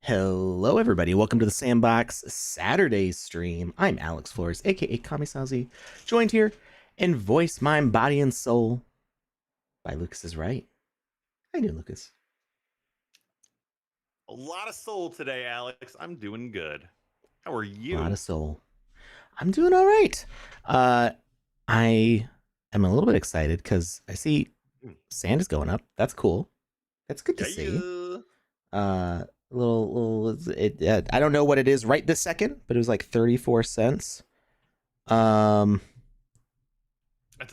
Hello, everybody. Welcome to the Sandbox Saturday stream. I'm Alex Florez, aka Kamisazi, joined here in voice, mind, body, and soul by Lucas's right. How you doing, Lucas? A lot of soul today, Alex. I'm doing good. How are you? A lot of soul. I'm doing all right. I am a little bit excited because I see sand is going up. That's cool. That's good to see. I don't know what it is right this second, but it was like 34 cents. That's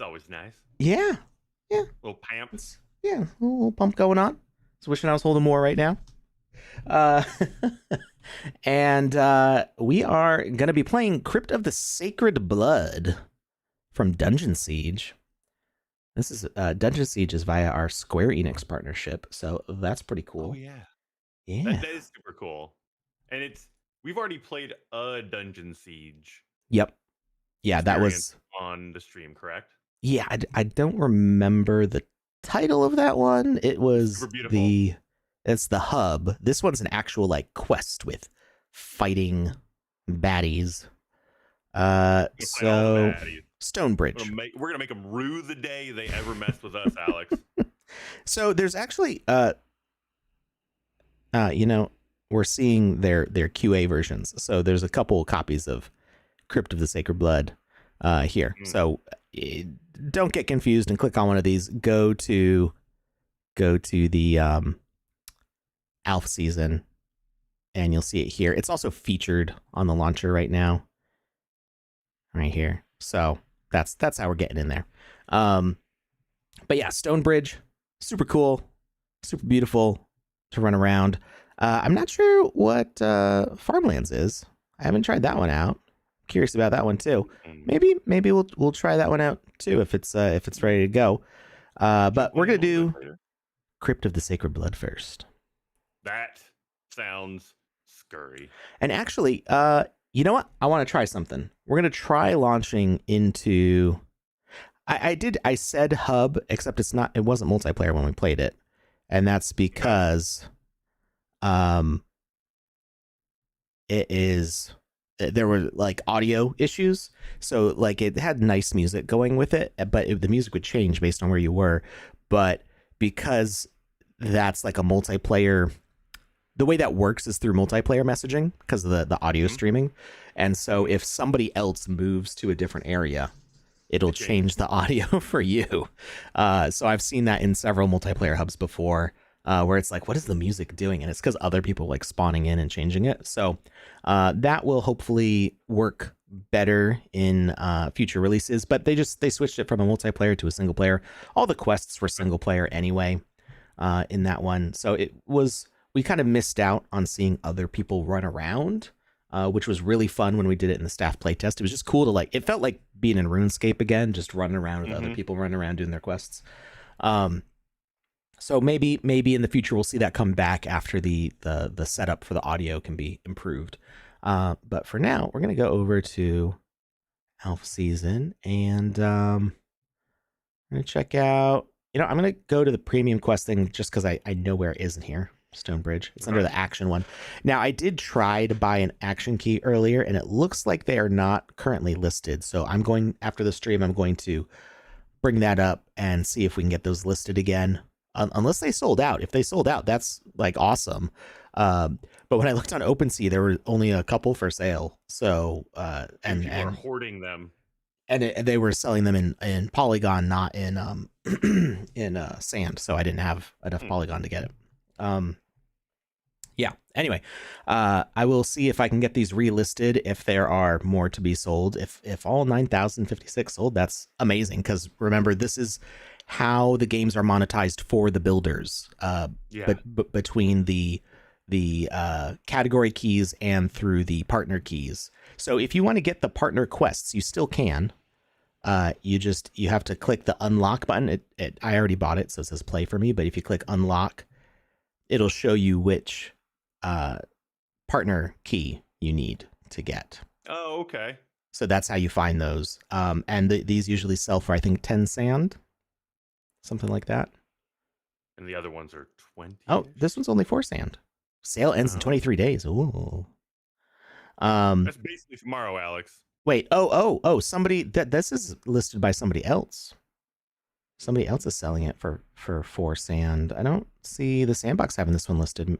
always nice. Yeah. Little pamps. Yeah, a little pump going on. Just wishing I was holding more right now. And we are going to be playing Crypt of the Sacred Blood from Dungeon Siege. This is Dungeon Siege is via our Square Enix partnership, so that's pretty cool. Oh yeah, yeah, that is super cool. And we've already played a Dungeon Siege. Yep. Yeah, that was on the stream, correct? Yeah, I don't remember the title of that one. It was it's the hub. This one's an actual like quest with fighting baddies. So Stonebridge. We're gonna make them rue the day they ever messed with us, Alex. So there's actually we're seeing their QA versions. So there's a couple copies of Crypt of the Sacred Blood here. So don't get confused and click on one of these. Go to the alpha season and you'll see it here. It's also featured on the launcher right now, right here. So that's how we're getting in there. But yeah, Stonebridge, super cool, super beautiful to run around. I'm not sure what Farmlands is. I haven't tried that one out. Curious about that one too. Maybe we'll try that one out too if it's ready to go. But we're gonna do Crypt of the Sacred Blood first. That sounds scurry. And actually, you know what? I want to try something. We're gonna try launching into. I said hub, except it's not. It wasn't multiplayer when we played it, and that's because, it is. There were like audio issues, so like it had nice music going with it, but the music would change based on where you were. But because that's like a multiplayer, the way that works is through multiplayer messaging because of the audio streaming, and so if somebody else moves to a different area, it'll change the audio for you. So I've seen that in several multiplayer hubs before. Where it's like, what is the music doing? And it's because other people like spawning in and changing it. So that will hopefully work better in future releases. But they switched it from a multiplayer to a single player. All the quests were single player anyway in that one. So we kind of missed out on seeing other people run around, which was really fun when we did it in the staff playtest. It was just cool to it felt like being in RuneScape again, just running around with other people running around doing their quests. So maybe in the future we'll see that come back after the setup for the audio can be improved. But for now, we're gonna go over to Alpha Season and I'm gonna check out. I'm gonna go to the premium quest thing just because I know where it is in here. Stonebridge. It's under the action one. Now I did try to buy an action key earlier, and it looks like they are not currently listed. So I'm going after the stream. I'm going to bring that up and see if we can get those listed again. Unless they sold out. If they sold out, that's like awesome. But when I looked on OpenSea, there were only a couple for sale. So and people are hoarding them, and they were selling them in Polygon, not in in Sand. So I didn't have enough Polygon to get it. Yeah. Anyway, I will see if I can get these relisted if there are more to be sold. If all 9,056 sold, that's amazing. Because remember, this is how the games are monetized for the builders, but between the category keys and through the partner keys. So if you want to get the partner quests, you still can. You have to click the unlock button. I already bought it, so it says play for me. But if you click unlock, it'll show you which partner key you need to get. Oh, okay. So that's how you find those. And these usually sell for, I think, 10 sand. Something like that. And the other ones are 20. Oh, this one's only 4 sand. Sale ends in Oh, 23 days. Ooh. Um, that's basically tomorrow, Alex. wait. Oh. Somebody that this is listed by somebody else. Somebody else is selling it for 4 sand. I don't see the Sandbox having this one listed.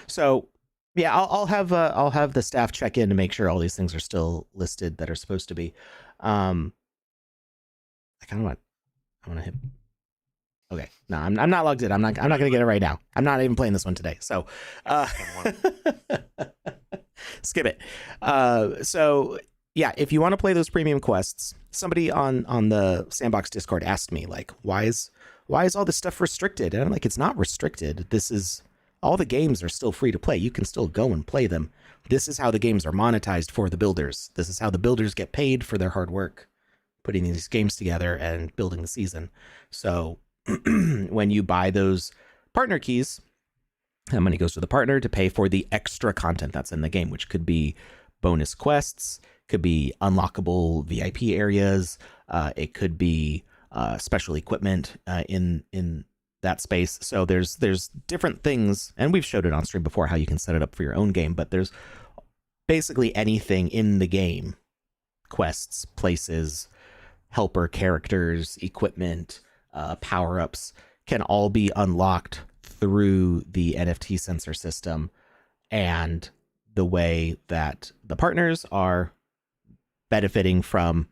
So yeah, I'll have the staff check in to make sure all these things are still listed that are supposed to be. I kind of want. I want to hit. Okay, no, I'm not logged in. I'm not gonna get it right now. I'm not even playing this one today. So, uh, skip it. So yeah, if you want to play those premium quests, somebody on the Sandbox Discord asked me like, why is all this stuff restricted? And I'm like, it's not restricted. This is all the games are still free to play. You can still go and play them. This is how the games are monetized for the builders. This is how the builders get paid for their hard work putting these games together and building the season. So when you buy those partner keys, that money goes to the partner to pay for the extra content that's in the game, which could be bonus quests, could be unlockable VIP areas, it could be special equipment in that space. So there's different things, and we've showed it on stream before how you can set it up for your own game. But there's basically anything in the game: quests, places, helper characters, equipment, power ups can all be unlocked through the NFT sensor system. And the way that the partners are benefiting from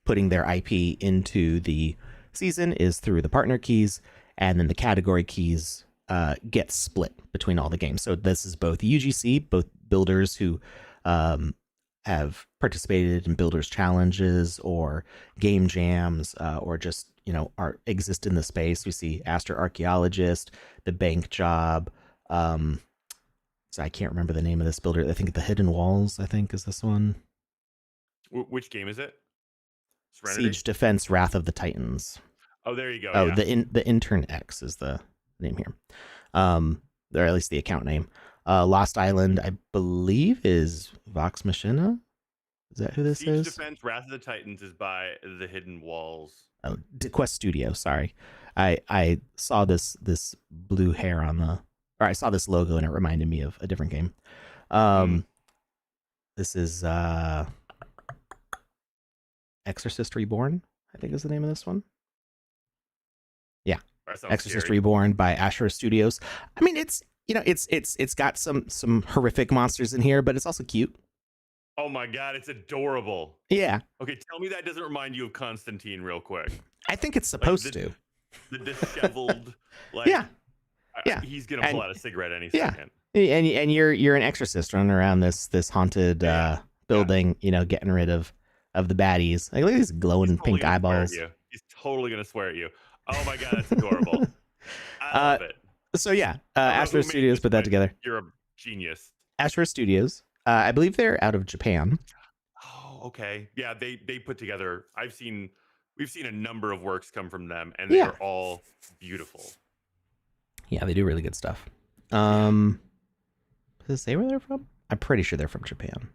putting their IP into the season is through the partner keys, and then the category keys get split between all the games. So this is both UGC, both builders who have participated in builders challenges or game jams, or just exist in the space. We see Astro Archaeologist, the Bank Job. So I can't remember the name of this builder. I think the Hidden Walls, I think, is this one. Which game is it? Serenity? Siege Defense Wrath of the Titans. Oh, there you go. Oh, Yeah. the Intern X is the name here. Or at least the account name. Lost Island, I believe, is Vox Machina. Is that who this Siege is? Defense Wrath of the Titans is by the Hidden Walls. Oh, Quest Studio. Sorry, I saw this blue hair on the, or I saw this logo and it reminded me of a different game. This is Exorcist Reborn, I think is the name of this one. Yeah, Exorcist Scary. Reborn by Ashura Studios. I mean, it's it's got some horrific monsters in here, but it's also cute. Oh my god, it's adorable. Yeah. Okay, tell me that doesn't remind you of Constantine real quick. I think it's supposed like to. The disheveled, like yeah, he's gonna pull out a cigarette any second. And you're an exorcist running around this haunted building, getting rid of the baddies. Like, look at these glowing pink eyeballs. He's totally gonna swear at you. Oh my god, that's adorable. I love it. So yeah, Ashura Studios put that together. You're a genius. Ashura Studios. I believe they're out of Japan. Oh, okay. Yeah, they put together. We've seen a number of works come from them, and they're all beautiful. Yeah, they do really good stuff. Does it say where they're from? I'm pretty sure they're from Japan.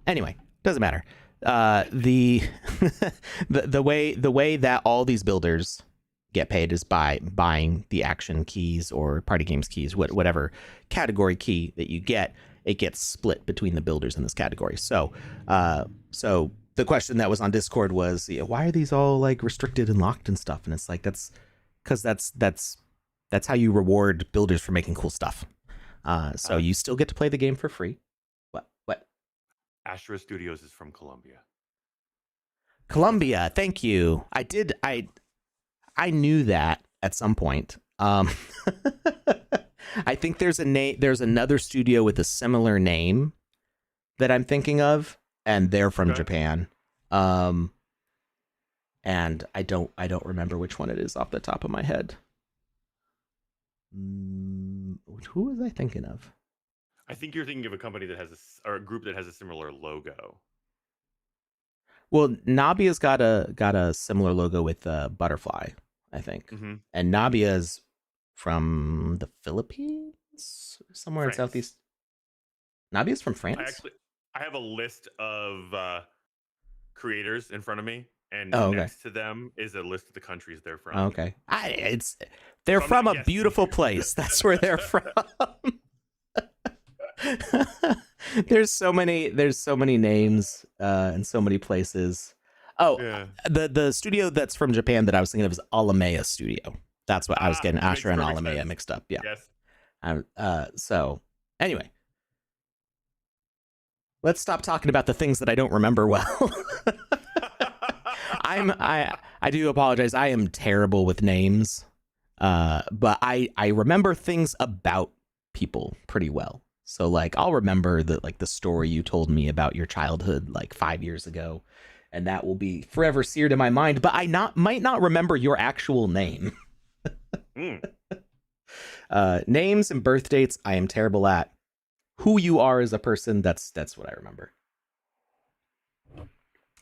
Anyway, doesn't matter. The the way that all these builders get paid is by buying the action keys or party games keys, whatever category key that you get, it gets split between the builders in this category. So the question that was on Discord was, why are these all like restricted and locked and stuff? And it's like, that's because that's how you reward builders for making cool stuff. So you still get to play the game for free. What? Ashura Studios is from Colombia. Colombia, thank you. I knew that at some point. I think there's another studio with a similar name that I'm thinking of, and they're from Japan. And I don't remember which one it is off the top of my head. Who was I thinking of? I think you're thinking of a company that has or a group that has a similar logo. Well, Nabia's got a similar logo with Butterfly, I think. And Nabia's from the Philippines, somewhere in Southeast. Nabia's from France. I have a list of creators in front of me, and Oh, okay. next to them is a list of the countries they're from. Okay. They're So I'm from not a beautiful guessing. place. That's where they're from. There's so many names and so many places. Oh, Yeah. the studio that's from Japan that I was thinking of is Alamea Studio. That's what I was getting Makes Asher and perfect Alamea sense. mixed up. Yeah. Yes. So anyway, let's stop talking about the things that I don't remember well. I do apologize. I am terrible with names. But I remember things about people pretty well. So like I'll remember the story you told me about your childhood like 5 years ago, and that will be forever seared in my mind, but might not remember your actual name. Names and birth dates I am terrible at. Who you are as a person, that's what I remember.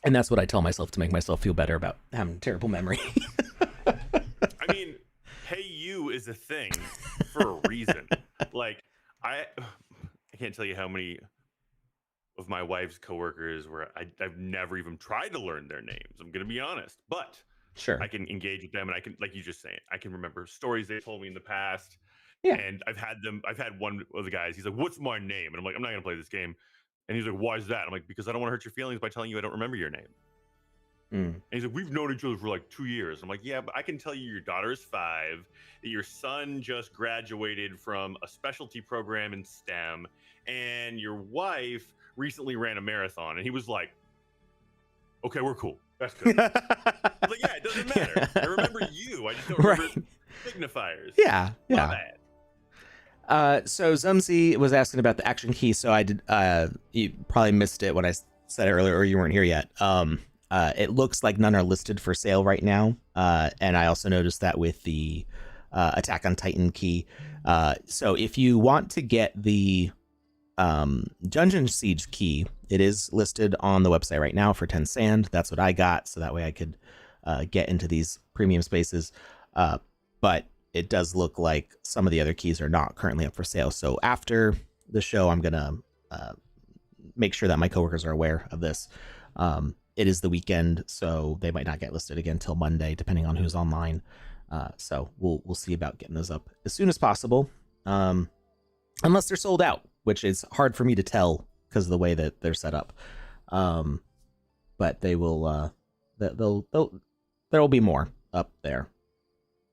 And that's what I tell myself to make myself feel better about having terrible memory. I mean, hey you is a thing for a reason. Like I can't tell you how many of my wife's coworkers where I've never even tried to learn their names. I'm gonna be honest, but Sure. I can engage with them, and I can, like you just saying, I can remember stories they told me in the past. Yeah. And I've had one of the guys. He's like, "What's my name?" And I'm like, "I'm not gonna play this game." And he's like, "Why is that?" I'm like, "Because I don't want to hurt your feelings by telling you I don't remember your name." And he's like, "We've known each other for like 2 years." I'm like, "Yeah, but I can tell you your daughter is 5, that your son just graduated from a specialty program in STEM, and your wife recently ran a marathon." And he was like, "Okay, we're cool. That's good." I was like, "Yeah, it doesn't matter. I remember you. I just don't remember signifiers." Yeah. My bad. So Zumzi was asking about the action key. So I did. You probably missed it when I said it earlier, or you weren't here yet. It looks like none are listed for sale right now. And I also noticed that with the Attack on Titan key. So if you want to get the Dungeon Siege key, it is listed on the website right now for 10 sand. That's what I got. So that way I could get into these premium spaces. But it does look like some of the other keys are not currently up for sale. So after the show, I'm going to make sure that my coworkers are aware of this. It is the weekend, so they might not get listed again till Monday, depending on who's online. So we'll see about getting those up as soon as possible, unless they're sold out, which is hard for me to tell because of the way that they're set up. But they will. There will be more up there,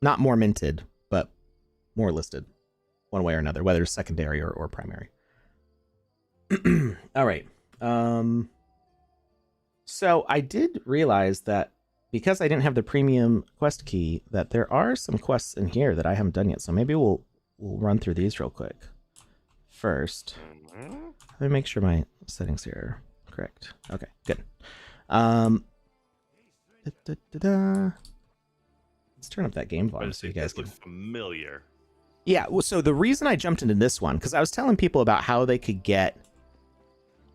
not more minted, but more listed, one way or another, whether it's secondary or primary. All right. So I did realize that because I didn't have the premium quest key, that there are some quests in here that I haven't done yet. So maybe we'll run through these real quick. First, let me make sure my settings here are correct. Okay, good. Let's turn up that game volume so you guys can. Looks familiar. Yeah, well, so the reason I jumped into this one, because I was telling people about how they could get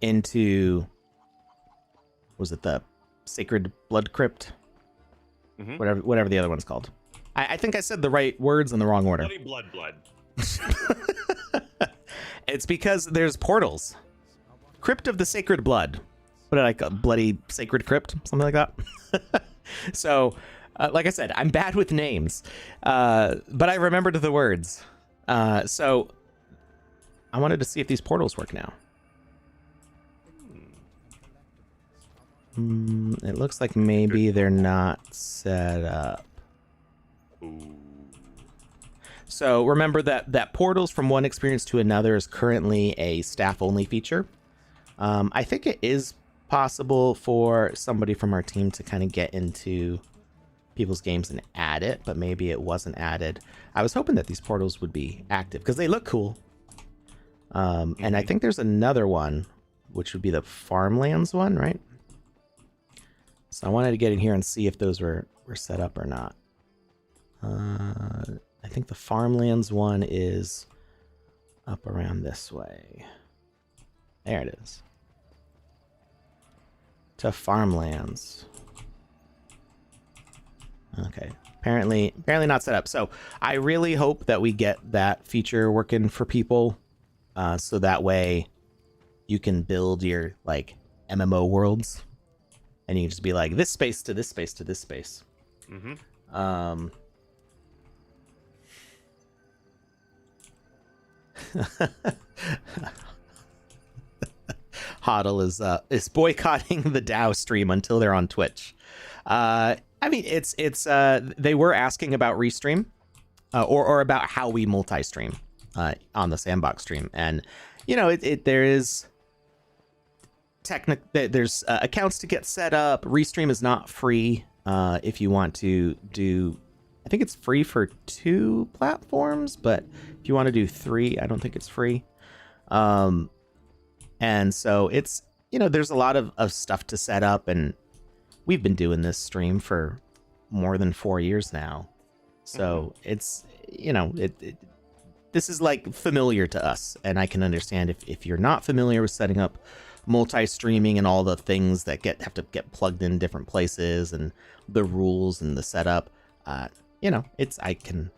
into, was it the Sacred Blood Crypt? Whatever the other one's called. I think I said the right words in the wrong order. Blood. It's because there's portals. Crypt of the Sacred Blood. What did I call Bloody Sacred Crypt? Something like that. So, like I said, I'm bad with names. But I remembered the words. So, I wanted to see if these portals work now. It looks like maybe they're not set up. Ooh. So remember that portals from one experience to another is currently a staff-only feature. I think it is possible for somebody from our team to kind of get into people's games and add it, but maybe it wasn't added. I was hoping that these portals would be active because they look cool. And I think there's another one, which would be the Farmlands one, right? So I wanted to get in here and see if those were set up or not. I think the Farmlands one is up around this way. There it is. To Farmlands. Okay. Apparently not set up. So I really hope that we get that feature working for people. So that way you can build your like MMO worlds and you can just be like this space to this space to this space. Mm-hmm. Hodl is boycotting the DAO stream until they're on Twitch. I mean, it's they were asking about restream, or about how we multi-stream on the Sandbox stream, and you know, there is there's accounts to get set up. Restream is not free. If you want to do, I think it's free for 2 platforms, but if you want to do 3, I don't think it's free. And so it's, you know, there's a lot of stuff to set up, and we've been doing this stream for more than 4 years now. So it's, you know, this is like familiar to us, and I can understand if you're not familiar with setting up multi-streaming and all the things that have to get plugged in different places and the rules and the setup. You know, I can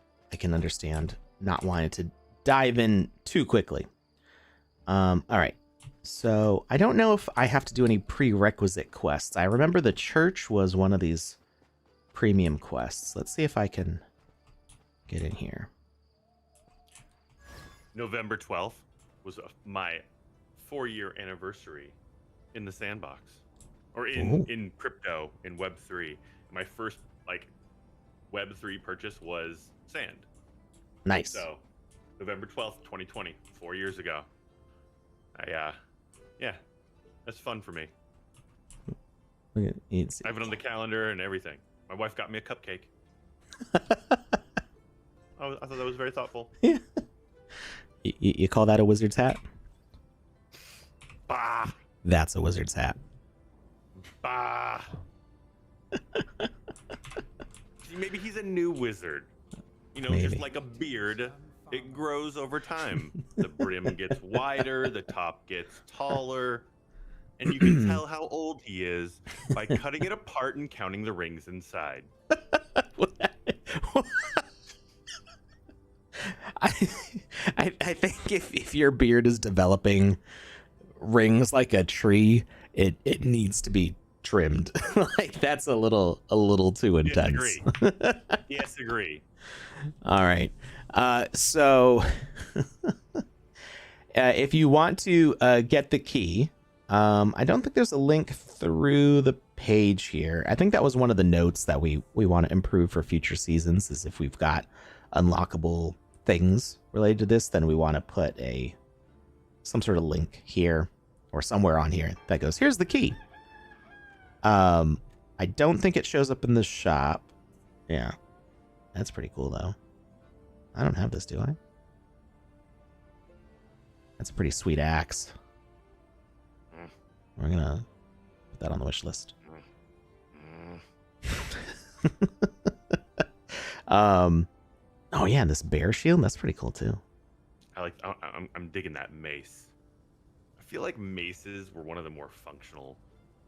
understand not wanting to dive in too quickly. All right. So I don't know if I have to do any prerequisite quests. I remember the church was one of these premium quests. Let's see if I can get in here. November 12th was my 4-year anniversary in the Sandbox, or in crypto, in Web3. My first like Web3 purchase was Sand. Nice. So November 12th, 2020, 4 years ago. Yeah, that's fun for me. I have it on the calendar and everything. My wife got me a cupcake. I thought that was very thoughtful. Yeah. You call that a wizard's hat? Bah. That's a wizard's hat. Bah. Maybe he's a new wizard. You know, Maybe. Just like a beard, it grows over time. The brim gets wider, the top gets taller, and you can tell how old he is by cutting it apart and counting the rings inside. I think if your beard is developing rings like a tree, it needs to be trimmed. Like that's a little too intense. Yes, agree. All right. So if you want to get the key, I don't think there's a link through the page here. I think that was one of the notes that we want to improve for future seasons, is if we've got unlockable things related to this, then we want to put some sort of link here or somewhere on here that goes, here's the key. I don't think it shows up in the shop. Yeah. That's pretty cool though. I don't have this, do I? That's a pretty sweet axe. We're gonna put that on the wish list. Oh yeah, this bear shield, that's pretty cool too. I'm digging that mace. I feel like maces were one of the more functional,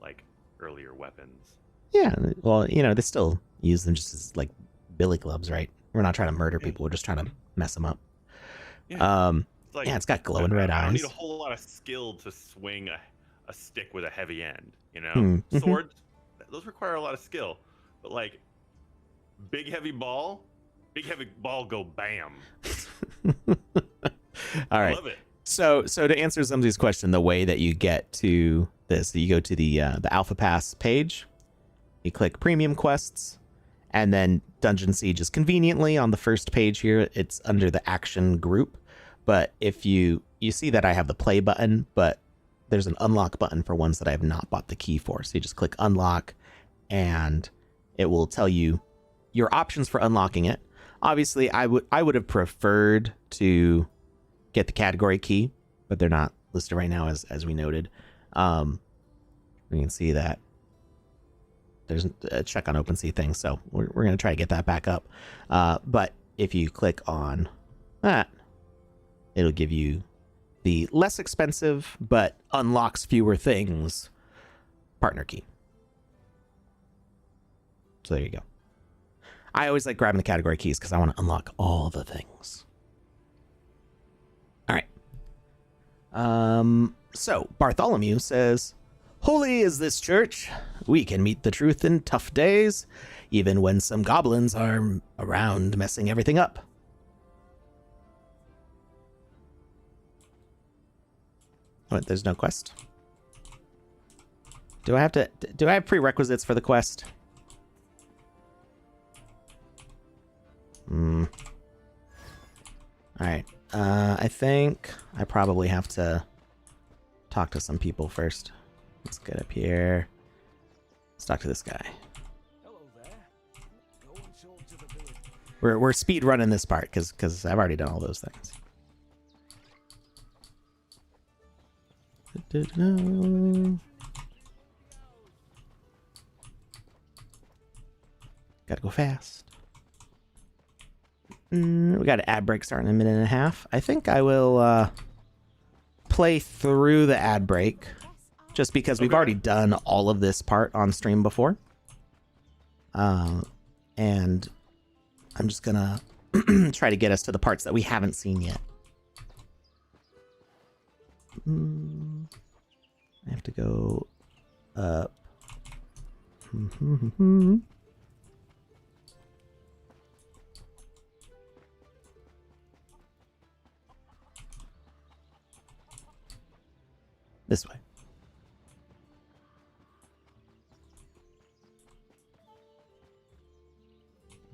like, earlier weapons. Yeah, well, you know, they still use them just as like billy clubs, right? We're not trying to murder people, we're just trying to mess them up. Yeah, it's got glowing red eyes. I don't need a whole lot of skill to swing a stick with a heavy end, you know? Swords, those require a lot of skill. But like, big heavy ball go bam. All right. I love it. So to answer some of these questions, the way that you get to this, you go to the Alpha Pass page, you click Premium Quests, and then Dungeon Siege is conveniently on the first page here. It's under the Action group, but if you see that I have the Play button, but there's an Unlock button for ones that I have not bought the key for. So you just click Unlock, and it will tell you your options for unlocking it. Obviously, I would have preferred to get the category key, but they're not listed right now, as we noted. We can see that there's a check on OpenSea thing, so we're going to try to get that back up. But if you click on that, it'll give you the less expensive but unlocks fewer things partner key. So there you go. I always like grabbing the category keys because I want to unlock all the things. All right. So Bartholomew says, Holy is this church. We can meet the truth in tough days, even when some goblins are around messing everything up. What, there's no quest? Do I have prerequisites for the quest? Alright. I think I probably have to talk to some people first. Let's get up here. Let's talk to this guy. Hello there. Go and talk to the village. We're speed running this part because I've already done all those things. Gotta go fast. We got an ad break starting in a minute and a half. I think I will play through the ad break just because we've already done all of this part on stream before. And I'm just gonna try to get us to the parts that we haven't seen yet. I have to go up. This way.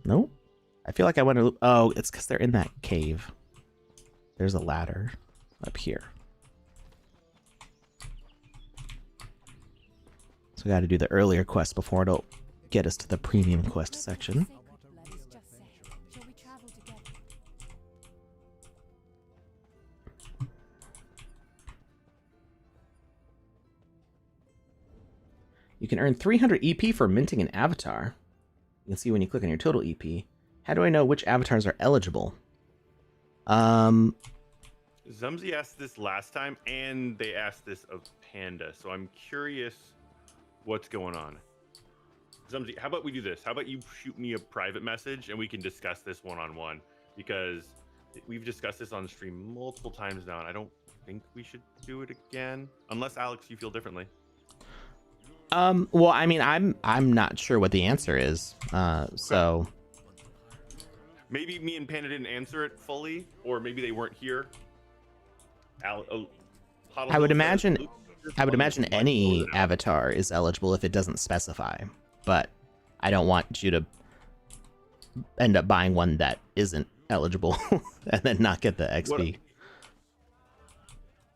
Nope. I feel like I went to... Oh, it's because they're in that cave. There's a ladder up here. So we got to do the earlier quest before it'll get us to the premium quest section. You can earn 300 EP for minting an avatar. You can see when you click on your total EP. How do I know which avatars are eligible? Zumzi asked this last time, and they asked this of Panda, so I'm curious what's going on. Zumzi, how about we do this? How about you shoot me a private message, and we can discuss this one-on-one, because we've discussed this on stream multiple times now, and I don't think we should do it again, unless, Alex, you feel differently. Well, I mean, I'm not sure what the answer is. So maybe me and Panda didn't answer it fully, or maybe they weren't here. I would imagine any avatar is eligible if it doesn't specify, but I don't want you to end up buying one that isn't eligible and then not get the XP.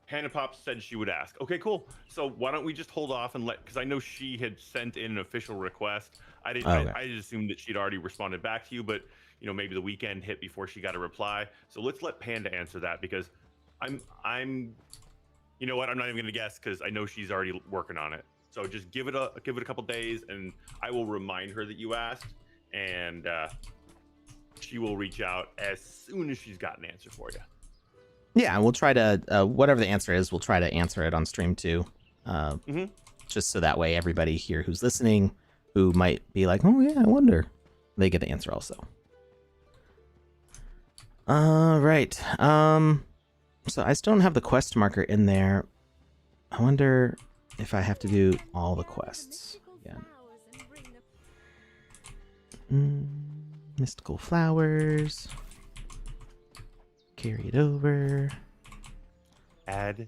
PandaPops said she would ask. Okay, cool. So why don't we just hold off and because I know she had sent in an official request. I didn't. Okay. I just assumed that she'd already responded back to you, but maybe the weekend hit before she got a reply. So let's let Panda answer that, because I'm you know what? I'm not even gonna guess because I know she's already working on it. So just give it a couple days, and I will remind her that you asked, and she will reach out as soon as she's got an answer for you. Yeah, and we'll try to, whatever the answer is, we'll try to answer it on stream too. Just so that way everybody here who's listening, who might be like, oh yeah, I wonder, they get the answer also. Right. So I still don't have the quest marker in there. I wonder if I have to do all the quests again. Mystical flowers. Carry it over. Ad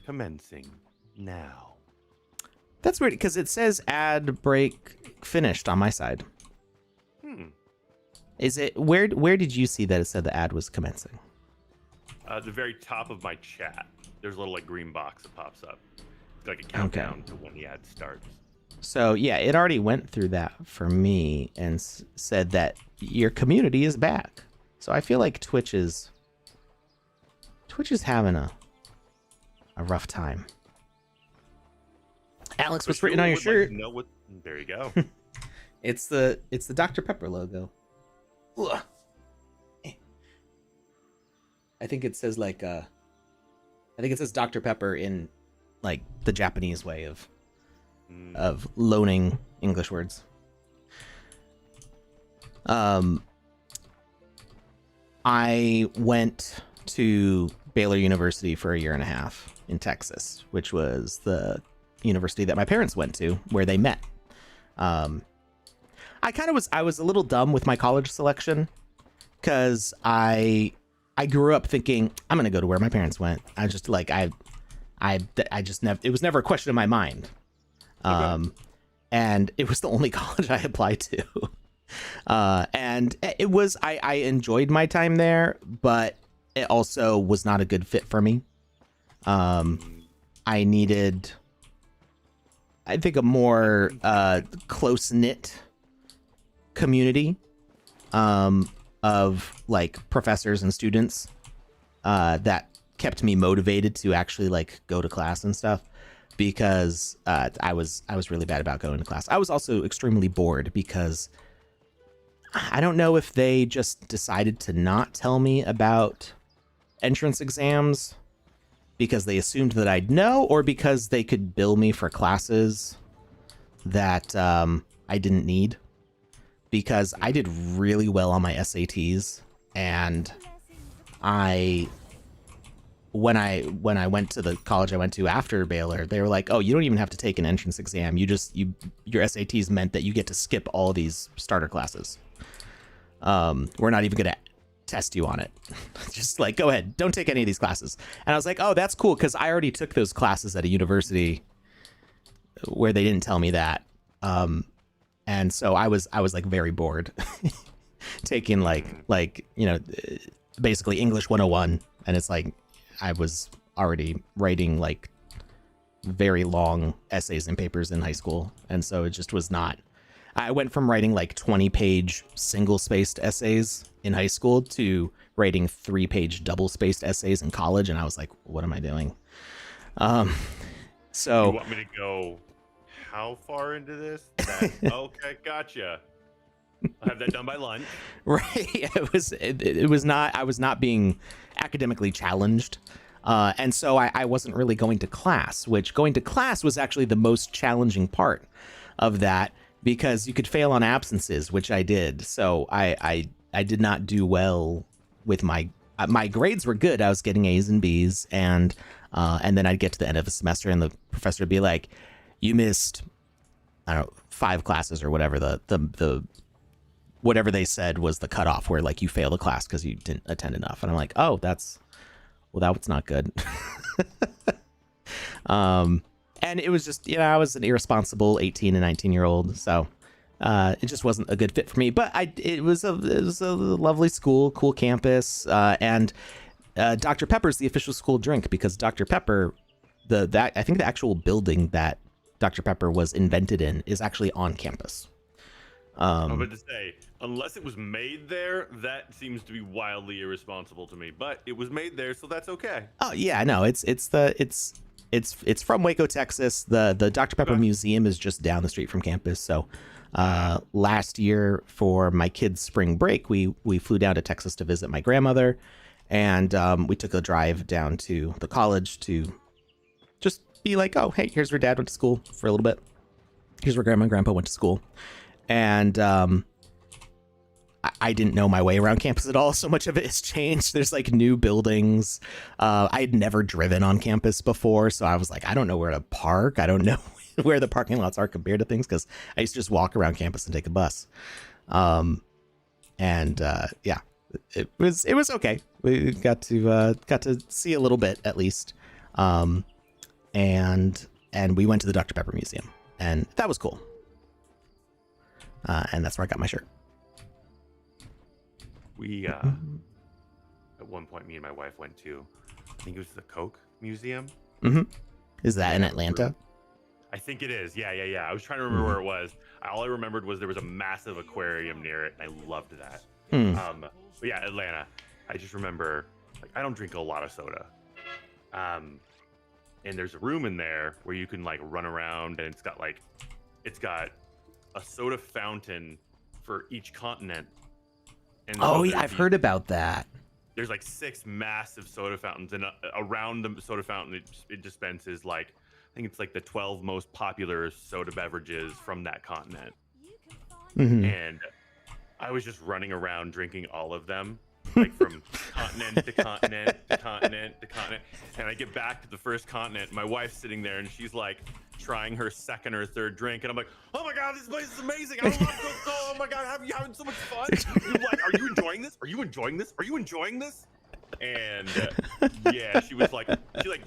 commencing now. That's weird because it says ad break finished on my side. Is it where did you see that it said the ad was commencing? The very top of my chat. There's a little green box that pops up. It's like a countdown to when the ad starts. So yeah, it already went through that for me and said that your community is back. So I feel like Twitch is having a rough time. Alex, what's written on your shirt? There you go. It's the Dr. Pepper logo. Ugh. I think it says Dr. Pepper in like the Japanese way of loaning English words. I went to Baylor University for a year and a half in Texas, which was the university that my parents went to, where they met. I was a little dumb with my college selection because I grew up thinking I'm gonna go to where my parents went. I just like I just never, it was never a question in my mind. And it was the only college I applied to. And it was, I enjoyed my time there, but it also was not a good fit for me. I needed, I think, a more close-knit community of like professors and students that kept me motivated to actually like go to class and stuff, because I was really bad about going to class. I was also extremely bored because I don't know if they just decided to not tell me about entrance exams because they assumed that I'd know, or because they could bill me for classes that I didn't need, because I did really well on my SATs. And when I went to the college I went to after Baylor, they were like, oh, you don't even have to take an entrance exam. Your SATs meant that you get to skip all these starter classes. We're not even going to test you on it. Just like, go ahead, don't take any of these classes. And I was like, oh, that's cool, because I already took those classes at a university where they didn't tell me that. And so I was like very bored taking like, you know, basically English 101. And it's like, I was already writing like very long essays and papers in high school. And so it just was not, I went from writing like 20-page single-spaced essays in high school to writing 3-page double-spaced essays in college. And I was like, what am I doing? So you want me to go how far into this? Okay, gotcha. I'll have that done by lunch. Right. It was not, I was not being academically challenged. And so I wasn't really going to class, which going to class was actually the most challenging part of that, because you could fail on absences, which I did. So I did not do well with my grades were good. I was getting A's and B's, and then I'd get to the end of the semester and the professor would be like, you missed, I don't know, 5 classes or whatever, the whatever they said was the cutoff, where like you fail a class because you didn't attend enough. And I'm like, oh, that's not good. And it was just, you know, I was an irresponsible 18 and 19-year-old. So it just wasn't a good fit for me. But it was a lovely school, cool campus. And Dr. Pepper's the official school drink, because Dr. Pepper, I think the actual building that Dr. Pepper was invented in is actually on campus. I'm about to say, unless it was made there, that seems to be wildly irresponsible to me. But it was made there, so that's okay. Oh yeah, no, it's from Waco, Texas. The Dr. Pepper Museum is just down the street from campus. So last year for my kids' spring break, we flew down to Texas to visit my grandmother, and we took a drive down to the college to just be like, oh, hey, here's where Dad went to school for a little bit. Here's where Grandma and Grandpa went to school. And I didn't know my way around campus at all. So much of it has changed. There's like new buildings. I had never driven on campus before, so I was like, I don't know where to park. I don't know where the parking lots are compared to things, because I used to just walk around campus and take a bus. Yeah, it was okay. We got to see a little bit at least. And we went to the Dr. Pepper Museum, and that was cool. And that's where I got my shirt. We, at one point, me and my wife went to, I think it was the Coke Museum. Mm-hmm. Is that in Atlanta? I think it is. Yeah. I was trying to remember where it was. All I remembered was there was a massive aquarium near it, and I loved that. But yeah, Atlanta. I just remember, like, I don't drink a lot of soda. And there's a room in there where you can like run around, and it's got a soda fountain for each continent. And oh yeah, I've heard about that. There's like 6 massive soda fountains, and around the soda fountain it dispenses like, I think it's like the 12 most popular soda beverages from that continent. And I was just running around drinking all of them, like from continent to continent to continent to continent. And I get back to the first continent. My wife's sitting there, and she's like trying her second or third drink, and I'm like, "Oh my god, this place is amazing! I love Coca-Cola! Oh my god, have you having so much fun? You're like, are you enjoying this? Are you enjoying this? Are you enjoying this?" And yeah, she like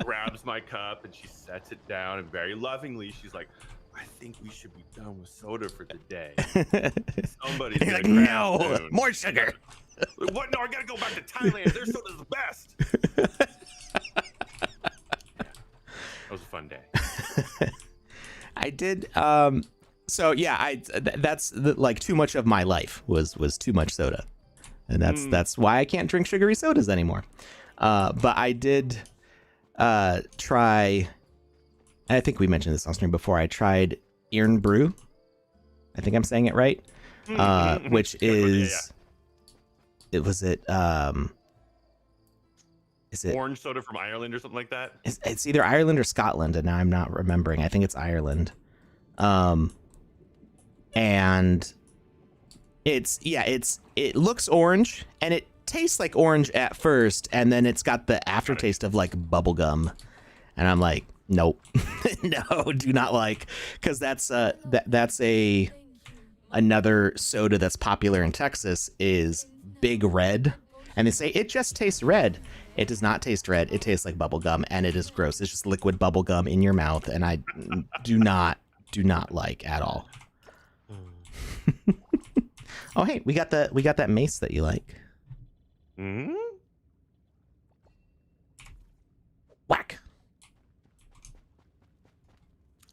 grabs my cup and she sets it down, and very lovingly she's like, "I think we should be done with soda for the day." Somebody's You're gonna like, crash no, soon." more sugar. What? No, I gotta go back to Thailand. Their soda's the best. That was a fun day. I did. So yeah, that's like too much of my life was too much soda, and that's why I can't drink sugary sodas anymore. But I did try. I think we mentioned this on stream before. I tried Iron Brew. I think I'm saying it right. Which is is it orange soda from Ireland or something like that? It's either Ireland or Scotland, and now I'm not remembering. I think it's Ireland. And it looks orange, and it tastes like orange at first, and then it's got the aftertaste of like bubble gum, and I'm like, nope. No, do not like, because that's another soda that's popular in Texas is Big Red, and they say it just tastes red. It does not taste red. It tastes like bubble gum, and it is gross. It's just liquid bubble gum in your mouth, and I do not like at all. Oh hey, we got that mace that you like. Mm-hmm. Whack.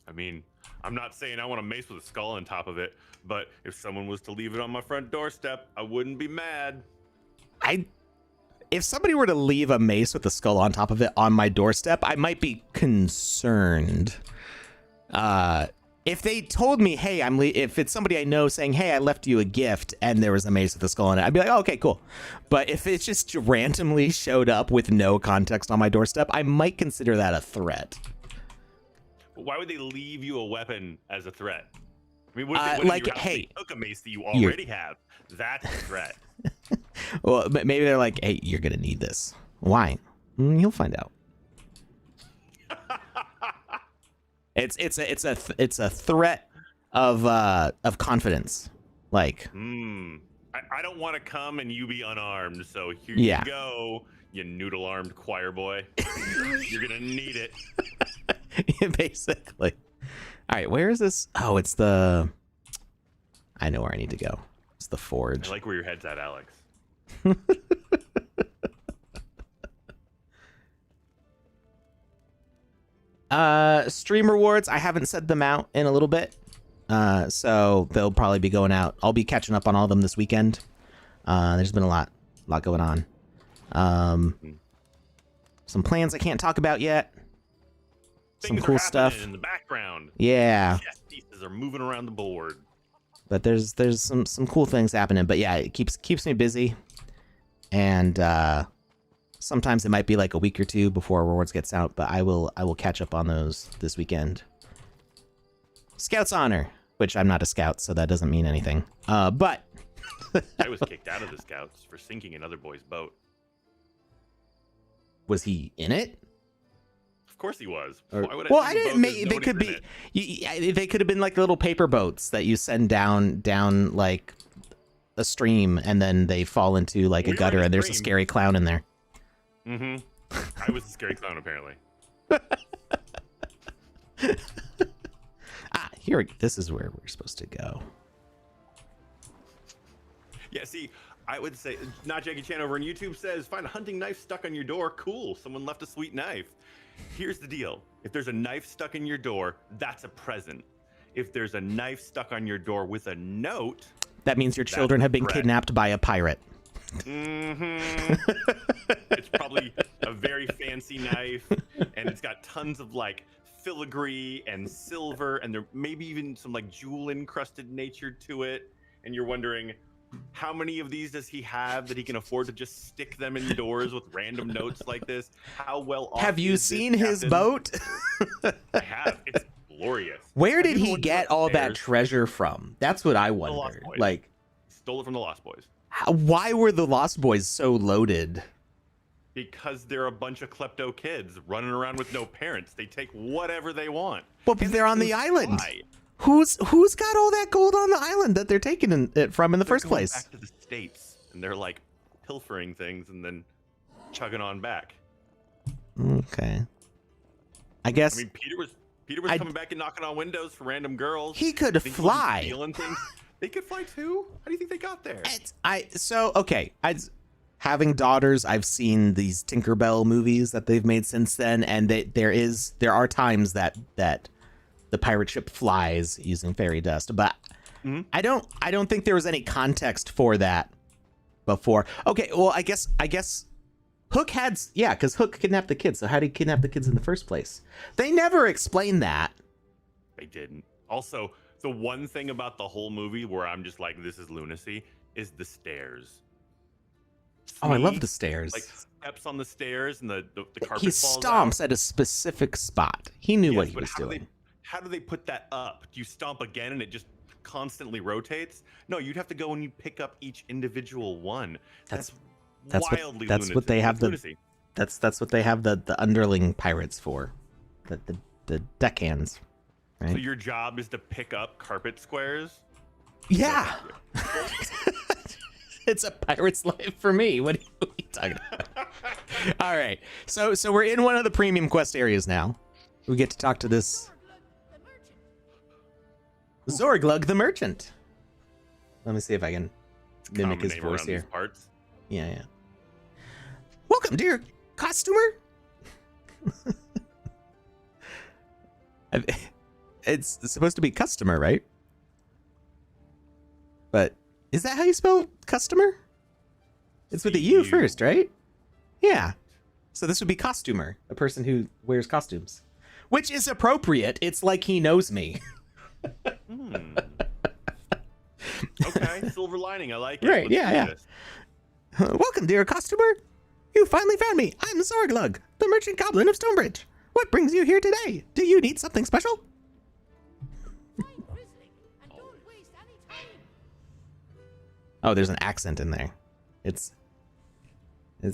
I mean, I'm not saying I want a mace with a skull on top of it, but if someone was to leave it on my front doorstep, I wouldn't be mad. If somebody were to leave a mace with a skull on top of it on my doorstep, I might be concerned. If they told me, hey, if it's somebody I know saying, hey, I left you a gift, and there was a mace with a skull on it, I'd be like, oh, okay, cool. But if it just randomly showed up with no context on my doorstep, I might consider that a threat. Why would they leave you a weapon as a threat? I mean, what if like, you have hey, took a mace that you already have? That's a threat. Well, maybe they're like, hey, you're gonna need this. Why? You'll find out. It's a threat of confidence. Like, I don't want to come and you be unarmed, so here yeah. you go, you noodle-armed choir boy. You're gonna need it. Basically. All right, where is this? Oh, it's the. I know where I need to go. It's the forge. I like where your head's at, Alex. Stream rewards. I haven't set them out in a little bit, so they'll probably be going out. I'll be catching up on all of them this weekend. There's been a lot going on. Some plans I can't talk about yet. Things some cool are stuff in the background. Yeah. Chess pieces are moving around the board. But there's some cool things happening. But yeah, it keeps me busy, and sometimes it might be like a week or two before rewards gets out. But I will catch up on those this weekend. Scout's honor, which I'm not a scout, so that doesn't mean anything. But I was kicked out of the Scouts for sinking another boy's boat. Was he in it? Of course he was. Why would I didn't. They could be. They could have been like little paper boats that you send down like a stream, and then they fall into like a gutter, and there's a scary clown in there. Mm-hmm. I was a scary clown, apparently. Here. This is where we're supposed to go. Yeah. See, I would say, not Jackie Chan over on YouTube says, find a hunting knife stuck on your door. Cool. Someone left a sweet knife. Here's the deal. If there's a knife stuck in your door, that's a present. If there's a knife stuck on your door with a note, that means your children have been kidnapped by a pirate. Mm-hmm. It's probably a very fancy knife, and it's got tons of like filigree and silver, and there maybe even some like jewel encrusted nature to it. And you're wondering, how many of these does he have that he can afford to just stick them indoors with random notes like this? How well off have you is seen this his captain? boat? I have. It's glorious. Where did he get all that treasure from? That's what I wonder. Like, stole it from the Lost Boys. why were the Lost Boys so loaded? Because they're a bunch of klepto kids running around with no parents. They take whatever they want. Well, but And they're on can the island. fly. Who's got all that gold on the island that they're taking it from in the They're first going place? back to the States, and they're like pilfering things and then chugging on back. Okay. I guess I mean, Peter was coming back and knocking on windows for random girls. he could Think he was fly. stealing things. They could fly too. How do you think they got there? Having daughters, I've seen these Tinkerbell movies that they've made since then, and there are times that the pirate ship flies using fairy dust, but I don't think there was any context for that before. Okay, well, I guess Hook had, because Hook kidnapped the kids. So how did he kidnap the kids in the first place? They never explained that. They didn't. Also, the one thing about the whole movie where I'm just like, this is lunacy, is the stairs. Oh, I love the stairs. Like steps on the stairs and the carpet He falls stomps out. at a specific spot. He knew what Yes, he but was doing. How do they put that up? Do you stomp again and it just constantly rotates? No, you'd have to go and you pick up each individual one. That's wildly that's what they have lunacy. That's what they have the underling pirates for. The deckhands. Right? So your job is to pick up carpet squares? Yeah. It's a pirate's life for me. What are you talking about? All right. So we're in one of the premium quest areas now. We get to talk to this Zorglug the merchant. Let me see if I can mimic his Common name voice around here. these parts. Yeah. Welcome, dear costumer. It's supposed to be customer, right? But is that how you spell customer? It's with a U first, right? Yeah. So this would be costumer, a person who wears costumes, which is appropriate. It's like he knows me. Okay, silver lining. I like it. Right, Let's yeah. do this. Welcome, dear costumer. You finally found me. I'm Zorglug, the merchant goblin of Stonebridge. What brings you here today? Do you need something special? Oh, there's an accent in there. It's a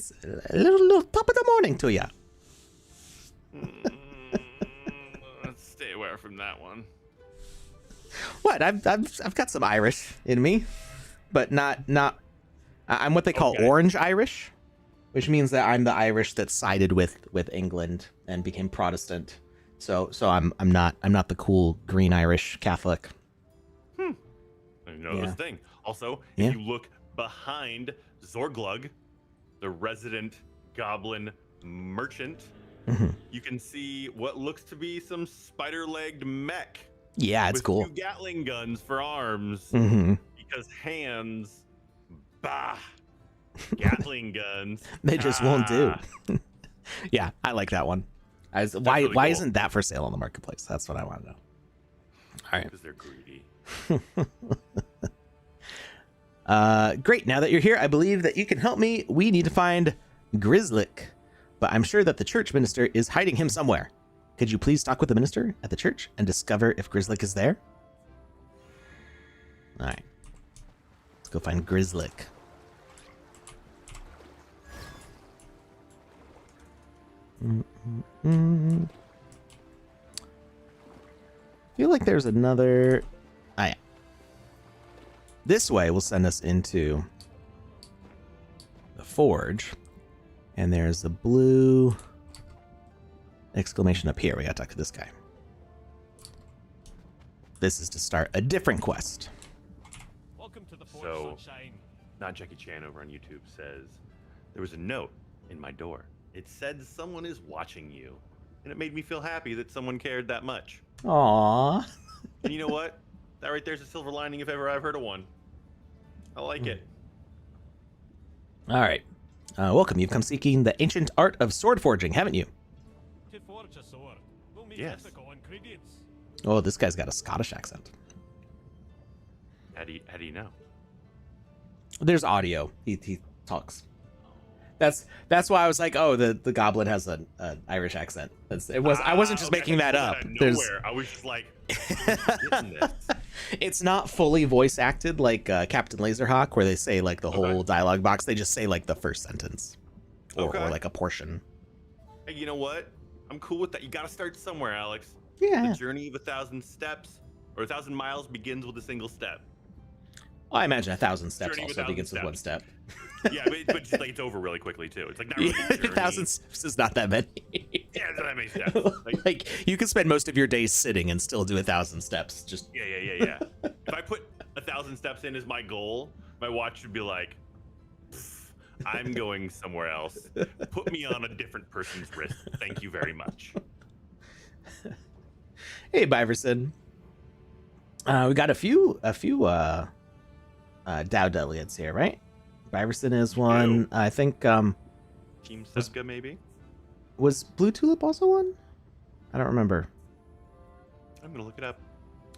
little top of the morning to ya. Let's stay away from that one. What? I've got some Irish in me, but not. I'm what they call Orange Irish, which means that I'm the Irish that sided with England and became Protestant. So I'm not the cool green Irish Catholic. I didn't know this thing. Also, Yeah. if you look behind Zorglug, the resident goblin merchant, you can see what looks to be some spider-legged mech. Yeah, it's with cool. 2 Gatling guns for arms, because hands, Gatling guns. They just won't do. Ah. Yeah, I like that one. really Why cool. isn't that for sale on the marketplace? That's what I want to know. All right. Because they're greedy. Great. Now that you're here, I believe that you can help me. We need to find Grizzlick, but I'm sure that the church minister is hiding him somewhere. Could you please talk with the minister at the church and discover if Grizzlick is there? All right. Let's go find Grizzlick. I feel like there's another... Ah, yeah. This way will send us into the forge. And there's a blue exclamation up here. We gotta talk to this guy. This is to start a different quest. Welcome to the Forge, So- sunshine. Not Jackie Chan over on YouTube says, there was a note in my door. It said someone is watching you. And it made me feel happy that someone cared that much. Aww. And you know what? That right there's a silver lining if ever I've heard of one. I like it. All right. Welcome. You've come seeking the ancient art of sword forging, haven't you? To forge a sword, we'll need Yes. mythical ingredients. Oh, this guy's got a Scottish accent. How do you know? There's audio. He talks. That's why I was like, oh, the goblin has an Irish accent. I wasn't just Okay, making that out up. of There's nowhere. I was just like, who's getting this? It's not fully voice acted like Captain Laserhawk, where they say like the whole dialogue box. They just say like the first sentence. or like a portion. Hey, you know what? I'm cool with that. You got to start somewhere, Alex. Yeah. The journey of 1,000 steps or 1,000 miles begins with a single step. Well, I imagine 1,000 steps Journey of also 1,000 begins with one step. Yeah, but just like it's over really quickly too. It's like not really a journey. 1,000 steps is not that many. Yeah, it's not that many steps. Like you can spend most of your days sitting and still do 1,000 steps. Just yeah. If I put 1,000 steps in as my goal, my watch would be like, I'm going somewhere else. Put me on a different person's wrist. Thank you very much. Hey, Byverson. We got a few Dow delegates here, right? Byverson is one. I think Team Sepka, maybe? was Blue Tulip also one? I don't remember. I'm gonna look it up.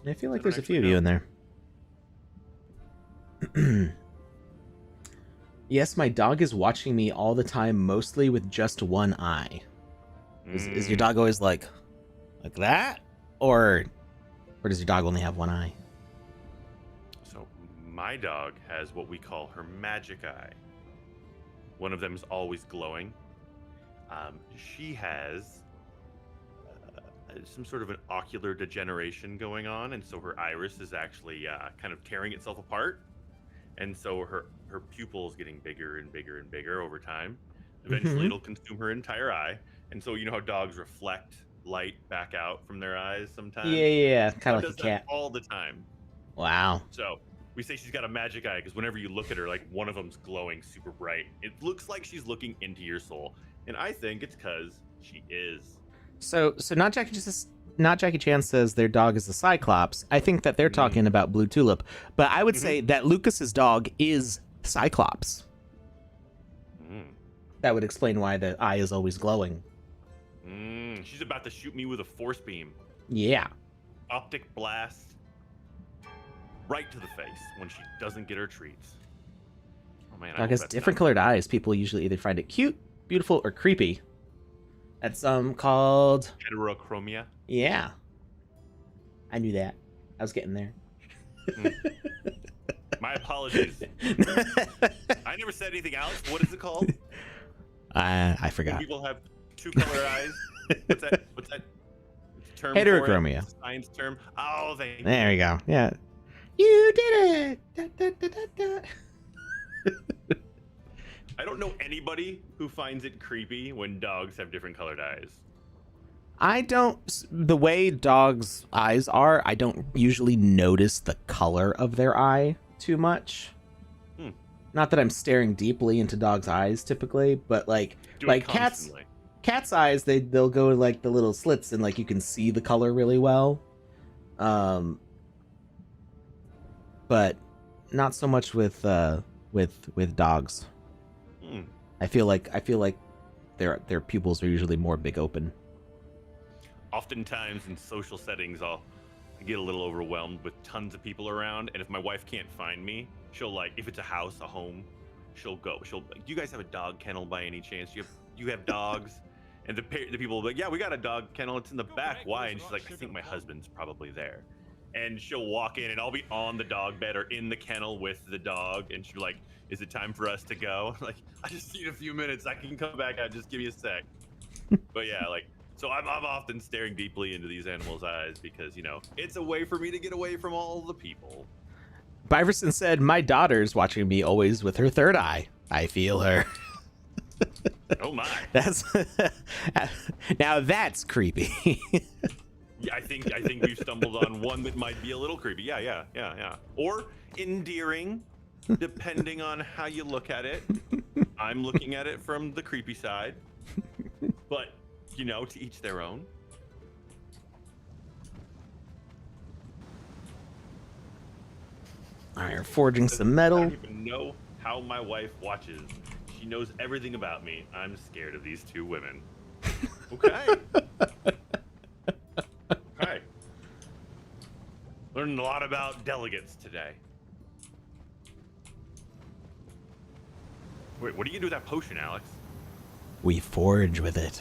I feel like I don't there's a few of actually you know. in there. Yes, my dog is watching me all the time, mostly with just one eye. Is your dog always like that? Or does your dog only have one eye? So my dog has what we call her magic eye. One of them is always glowing. She has some sort of an ocular degeneration going on, and so her iris is actually kind of tearing itself apart, and so her pupil is getting bigger and bigger and bigger over time. Eventually, it'll consume her entire eye, and so you know how dogs reflect light back out from their eyes sometimes. Yeah, kind of It like a does cat. that all the time. Wow. So we say she's got a magic eye because whenever you look at her, like one of them's glowing super bright. It looks like she's looking into your soul, and I think it's because she is. So not Jackie Chan says their dog is the Cyclops. I think that they're talking about Blue Tulip, but I would say that Lucas's dog is Cyclops. That would explain why the eye is always glowing. She's about to shoot me with a force beam. Yeah. Optic blast. Right to the face when she doesn't get her treats. Oh man, Dog has different colored eyes. People usually either find it cute, beautiful, or creepy. That's called heterochromia. Yeah. I knew that. I was getting there. My apologies. I never said anything else. What is it called? I forgot. When people have two color eyes. What's that? What's that term? Heterochromia. For it? Science term. Oh, there we go. Yeah. You did it. Da, da, da, da, da. I don't know anybody who finds it creepy when dogs have different colored eyes. I don't. The way dogs' eyes are, I don't usually notice the color of their eye too much. Not that I'm staring deeply into dogs' eyes typically, but like cats' eyes, they'll go like the little slits and like you can see the color really well. But not so much with dogs. I feel like their pupils are usually more big open. Oftentimes in social settings, I get a little overwhelmed with tons of people around, and if my wife can't find me, she'll like, if it's a house, a home, she'll like, do you guys have a dog kennel by any chance? You have dogs? And the people will be like, yeah, we got a dog kennel. It's in the back. Why? And she's like, I think my husband's probably there. And she'll walk in, and I'll be on the dog bed or in the kennel with the dog, and she'll be like, is it time for us to go? I'm like, I just need a few minutes. I can come back out. Just give me a sec. But yeah, like, so I'm often staring deeply into these animals' eyes because, you know, it's a way for me to get away from all the people. Byverson said, my daughter's watching me always with her third eye. I feel her. Oh my. That's now that's creepy. Yeah, I think we've stumbled on one that might be a little creepy. Yeah. Or endearing, depending on how you look at it. I'm looking at it from the creepy side. But, you know, to each their own. All right, we're forging some metal. I don't even know how my wife watches. She knows everything about me. I'm scared of these two women. Okay. Okay. Learned a lot about delegates today. Wait, what are you gonna do with that potion, Alex? We forge with it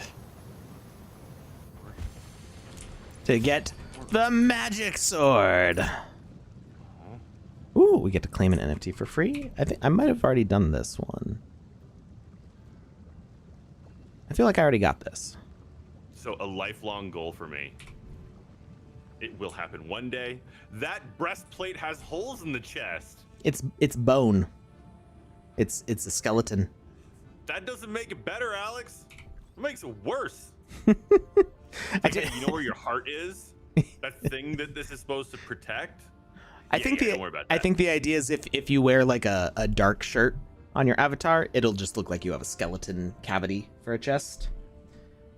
to get the magic sword. Ooh, we get to claim an NFT for free. I think I might have already done this one. I feel like I already got this. So a lifelong goal for me. It will happen one day. That breastplate has holes in the chest. It's bone. It's a skeleton. That doesn't make it better, Alex. It makes it worse. I Hey, you know where your heart is? That thing that this is supposed to protect? Don't worry about that. I think the idea is if you wear like a dark shirt on your avatar, it'll just look like you have a skeleton cavity for a chest.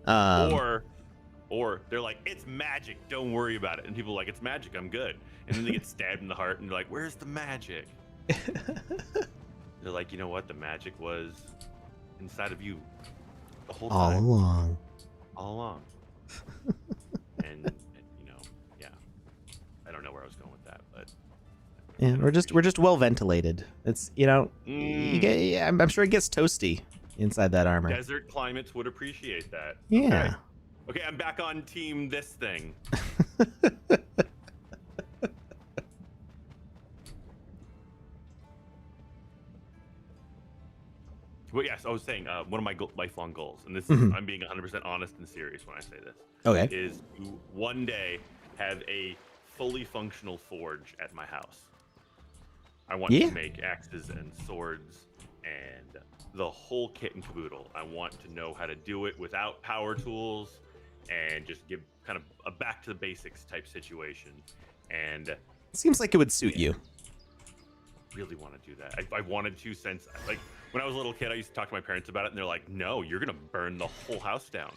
Or they're like, it's magic, don't worry about it. And people are like, it's magic, I'm good. And then they get stabbed in the heart and they're like, where's the magic? They're like, you know what? The magic was inside of you the whole time. All along. and you know, yeah. I don't know where I was going with that, but yeah, we're just well ventilated. It's, you know, I'm sure it gets toasty inside that armor. Desert climates would appreciate that. Yeah. Okay, I'm back on team this thing. Well, yes, I was saying one of my lifelong goals, and this is, I'm being 100% honest and serious when I say this. Okay. Is to one day have a fully functional forge at my house. I want to make axes and swords and the whole kit and caboodle. I want to know how to do it without power tools and just give kind of a back to the basics type situation. And it seems like it would suit you. Really want to do that. I wanted to since, like, when I was a little kid, I used to talk to my parents about it, and they're like, no, you're going to burn the whole house down.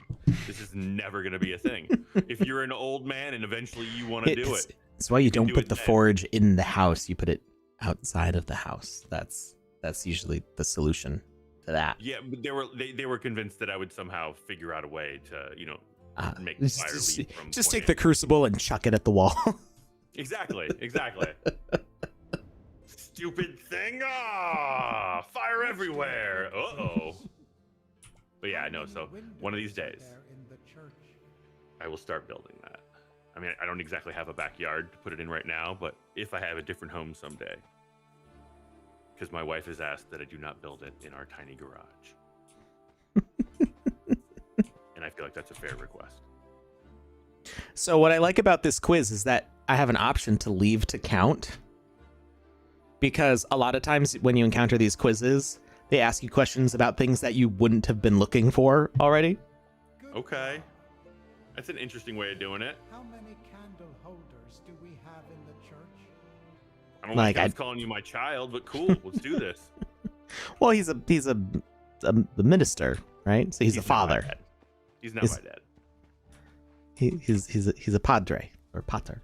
This is never going to be a thing. If you're an old man and eventually you want to do it. That's why you don't put the forge in the house. You put it outside of the house. That's usually the solution to that. Yeah, but they were convinced that I would somehow figure out a way to, you know, make the fire leap from just point take A. the crucible and chuck it at the wall. Exactly. Stupid thing! Ah, fire everywhere! Uh-oh. But yeah, no, so one of these days, I will start building that. I mean, I don't exactly have a backyard to put it in right now, but if I have a different home someday, because my wife has asked that I do not build it in our tiny garage. And I feel like that's a fair request. So what I like about this quiz is that I have an option to leave to count. Because a lot of times when you encounter these quizzes, they ask you questions about things that you wouldn't have been looking for already. Okay. That's an interesting way of doing it. How many candle holders do we have in the church? I don't like I was calling you my child, but cool. Let's do this. Well, he's a minister, right? So he's a father. He's not my dad. He's a padre or pater.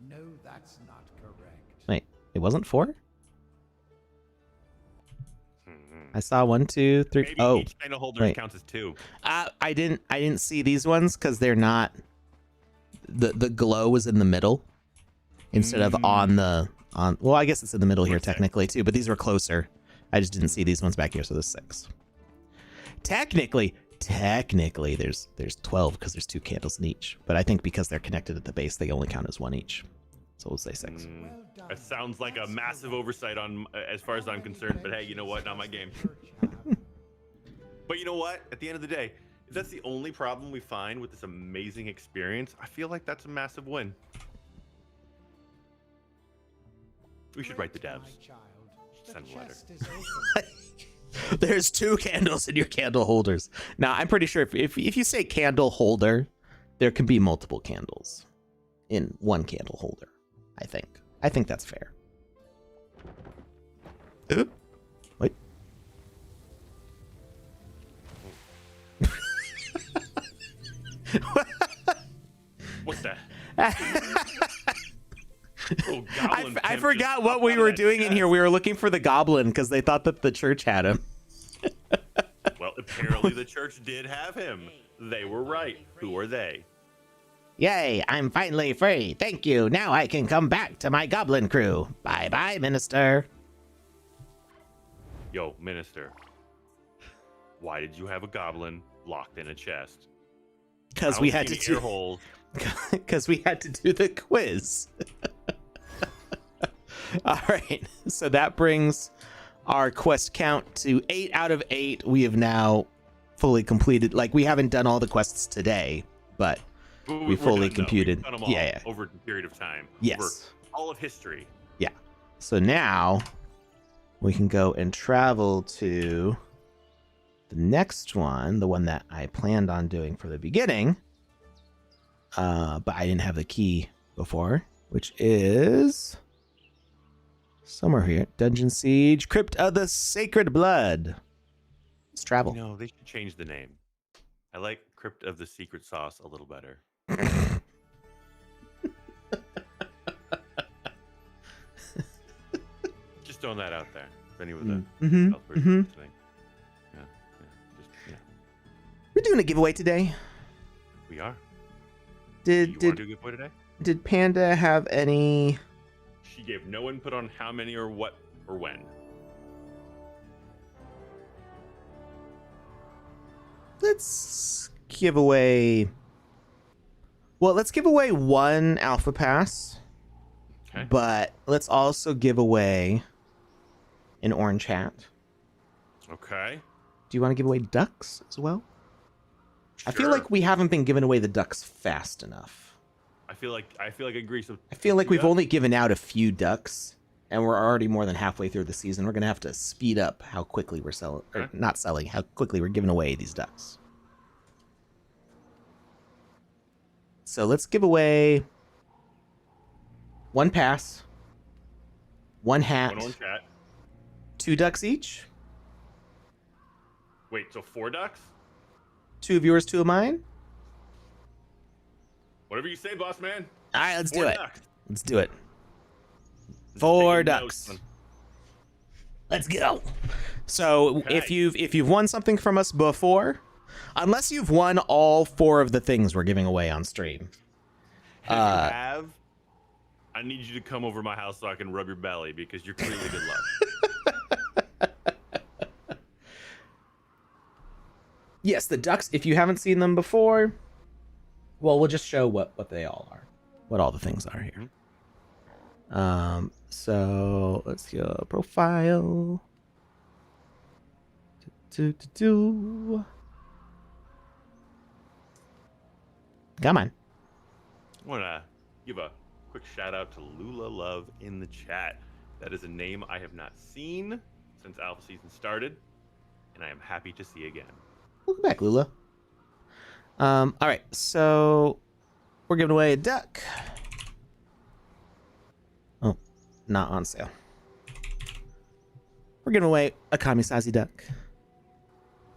No, that's not correct. Wait, it wasn't 4? I saw 1, 2, 3. Maybe each candle holder counts as 2. I didn't see these ones because they're not. The glow was in the middle instead of on. Well, I guess it's in the middle here technically too, but these were closer. I just didn't see these ones back here, so there's 6. Technically, there's 12 because there's 2 candles in each. But I think because they're connected at the base, they only count as 1 each. So we'll say 6. It sounds like a massive oversight on, as far as I'm concerned. But hey, you know what? Not my game. But you know what? At the end of the day, if that's the only problem we find with this amazing experience, I feel like that's a massive win. We should write the devs. Send a letter. There's 2 candles in your candle holders. Now, I'm pretty sure if you say candle holder, there can be multiple candles in one candle holder. I think that's fair. Wait. What the? I forgot what we were doing in here. We were looking for the goblin because they thought that the church had him. Well, apparently the church did have him. They were right. Who are they? Yay, I'm finally free. Thank you. Now I can come back to my goblin crew. Bye-bye, minister. Yo, minister. Why did you have a goblin locked in a chest? Because we had to do because we had to do the quiz. All right. So that brings our quest count to 8 out of 8. We have now fully completed. Like, we haven't done all the quests today, but we We're fully done, though. computed. We've done them all Yeah. over a period of time. Yes. Over all of history. Yeah. So now we can go and travel to the next one, the one that I planned on doing for the beginning, but I didn't have the key before, which is somewhere here. Dungeon Siege, Crypt of the Sacred Blood. Let's travel. No, they should change the name. I like Crypt of the Secret Sauce a little better. Just throwing that out there. If anyone else were listening. Yeah. We're doing a giveaway today. We are. Did you want to do a giveaway today? Did Panda have any? She gave no input on how many or what or when. Let's give away. Well, let's give away one Alpha Pass. Okay. But let's also give away an orange hat. Okay. Do you want to give away ducks as well? Sure. I feel like we haven't been giving away the ducks fast enough. I feel like I agree. So I feel like we've only given out a few ducks, and we're already more than halfway through the season. We're gonna have to speed up how quickly we're selling, or not selling, how quickly we're giving away these ducks. So let's give away one pass, one hat, one orange hat. 2 ducks each. Wait, so 4 ducks? 2 of yours, 2 of mine. Whatever you say, boss man. All right, let's 4 do it. ducks. Let's do it. Just 4 taking ducks. notes. Let's go. So Okay. if you've won something from us before, unless you've won all 4 of the things we're giving away on stream, If you have, I need you to come over my house so I can rub your belly because you're clearly good luck. yes, the ducks. If you haven't seen them before, well, we'll just show what they all are, what all the things are here. So let's see a profile. Come on. I want to give a quick shout out to Lula Love in the chat. That is a name I have not seen since Alpha Season started, and I am happy to see again. Welcome back, Lula. All right, so we're giving away a duck. Oh, not on sale. We're giving away a Kamisazi duck.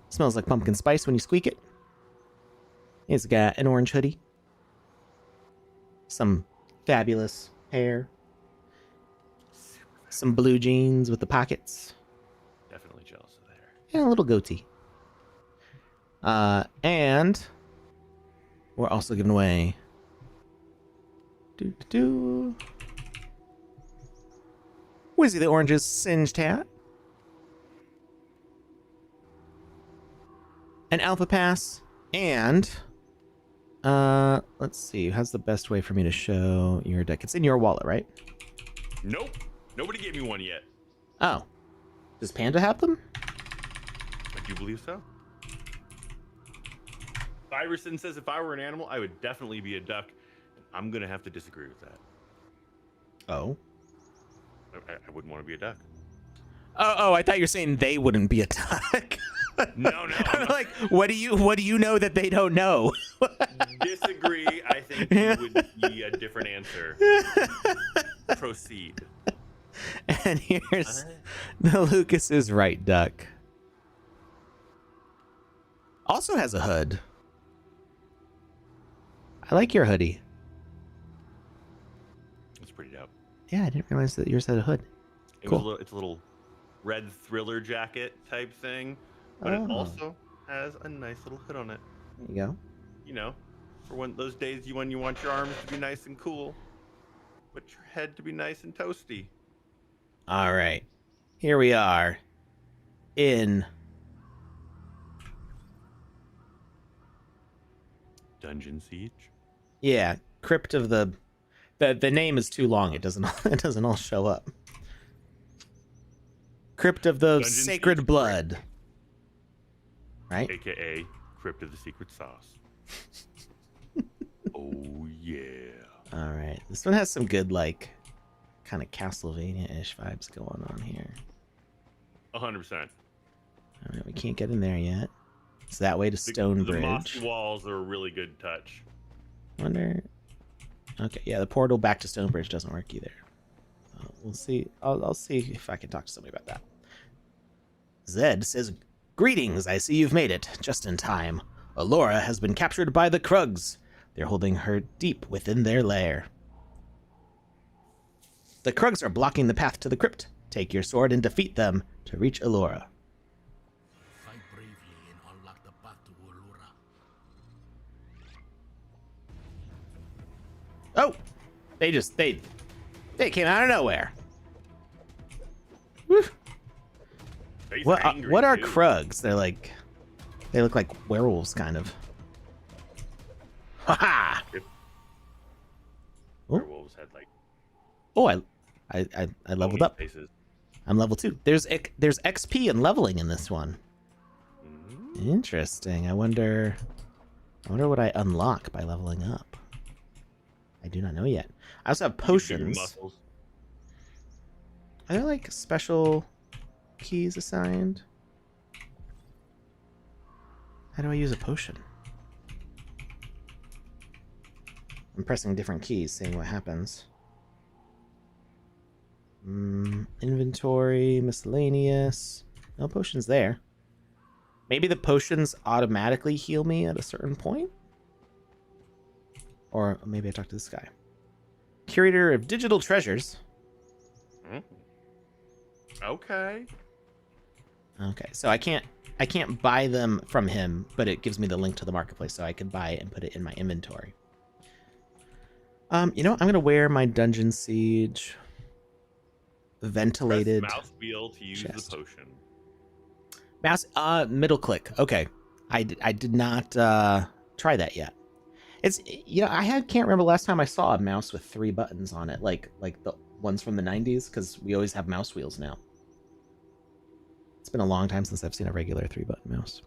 Smells like pumpkin spice when you squeak it. It's got an orange hoodie. Some fabulous hair. Some blue jeans with the pockets. Definitely jealous of there. And a little goatee. And we're also giving away Wizzy the Orange's singed hat. An Alpha Pass. And let's see, how's the best way for me to show your deck? It's in your wallet, right? Nope. Nobody gave me one yet. Oh. Does Panda have them? I do believe so. Iverson says if I were an animal, I would definitely be a duck. I'm going to have to disagree with that. Oh. I wouldn't want to be a duck. Oh, I thought you were saying they wouldn't be a duck. No. I'm like, what do you know that they don't know? Disagree. I think you would be a different answer. Proceed. And here's the Lucas is right duck. Also has a hood. I like your hoodie. It's pretty dope. Yeah, I didn't realize that yours had a hood. Cool. It's a little red thriller jacket type thing, but it also has a nice little hood on it. There you go. You know, for when those days when you want your arms to be nice and cool, but your head to be nice and toasty. All right. Here we are in Dungeon Siege. Yeah, Crypt of the name is too long. It doesn't all show up. Crypt of the Dungeon Sacred Siege Blood. Right? AKA Crypt of the Secret Sauce. Oh yeah. All right. This one has some good, like, kind of Castlevania-ish vibes going on here. 100%. All right, we can't get in there yet. It's that way to Stonebridge. The mossy walls are a really good touch. Wonder. Okay, yeah, the portal back to Stonebridge doesn't work either. We'll see. I'll see if I can talk to somebody about that. Zed says, "Greetings, I see you've made it, just in time. Alora has been captured by the Krugs. They're holding her deep within their lair. The Krugs are blocking the path to the crypt. Take your sword and defeat them to reach Alora." Fight bravely and unlock the path to Ulura. Oh! They came out of nowhere. Woo. What are Krugs? They look like werewolves, kind of. Ha ha! Werewolves had like. Oh, I leveled up. Faces. I'm level 2. There's XP and leveling in this one. Mm-hmm. Interesting. I wonder what I unlock by leveling up. I do not know yet. I also have potions. Are there like special keys assigned? How do I use a potion? I'm pressing different keys, seeing what happens. Inventory, miscellaneous. No potions there. Maybe the potions automatically heal me at a certain point? Or maybe I talk to this guy. Curator of digital treasures. Okay. Okay, so I can't buy them from him, but it gives me the link to the marketplace, so I can buy it and put it in my inventory. You know what? I'm gonna wear my Dungeon Siege ventilated Press mouse wheel to use chest. the potion. Mouse middle click. Okay. I did not try that yet. It's, you know, can't remember the last time I saw a mouse with 3 buttons on it, like the ones from the 90s, because we always have mouse wheels now. It's been a long time since I've seen a regular 3-button mouse.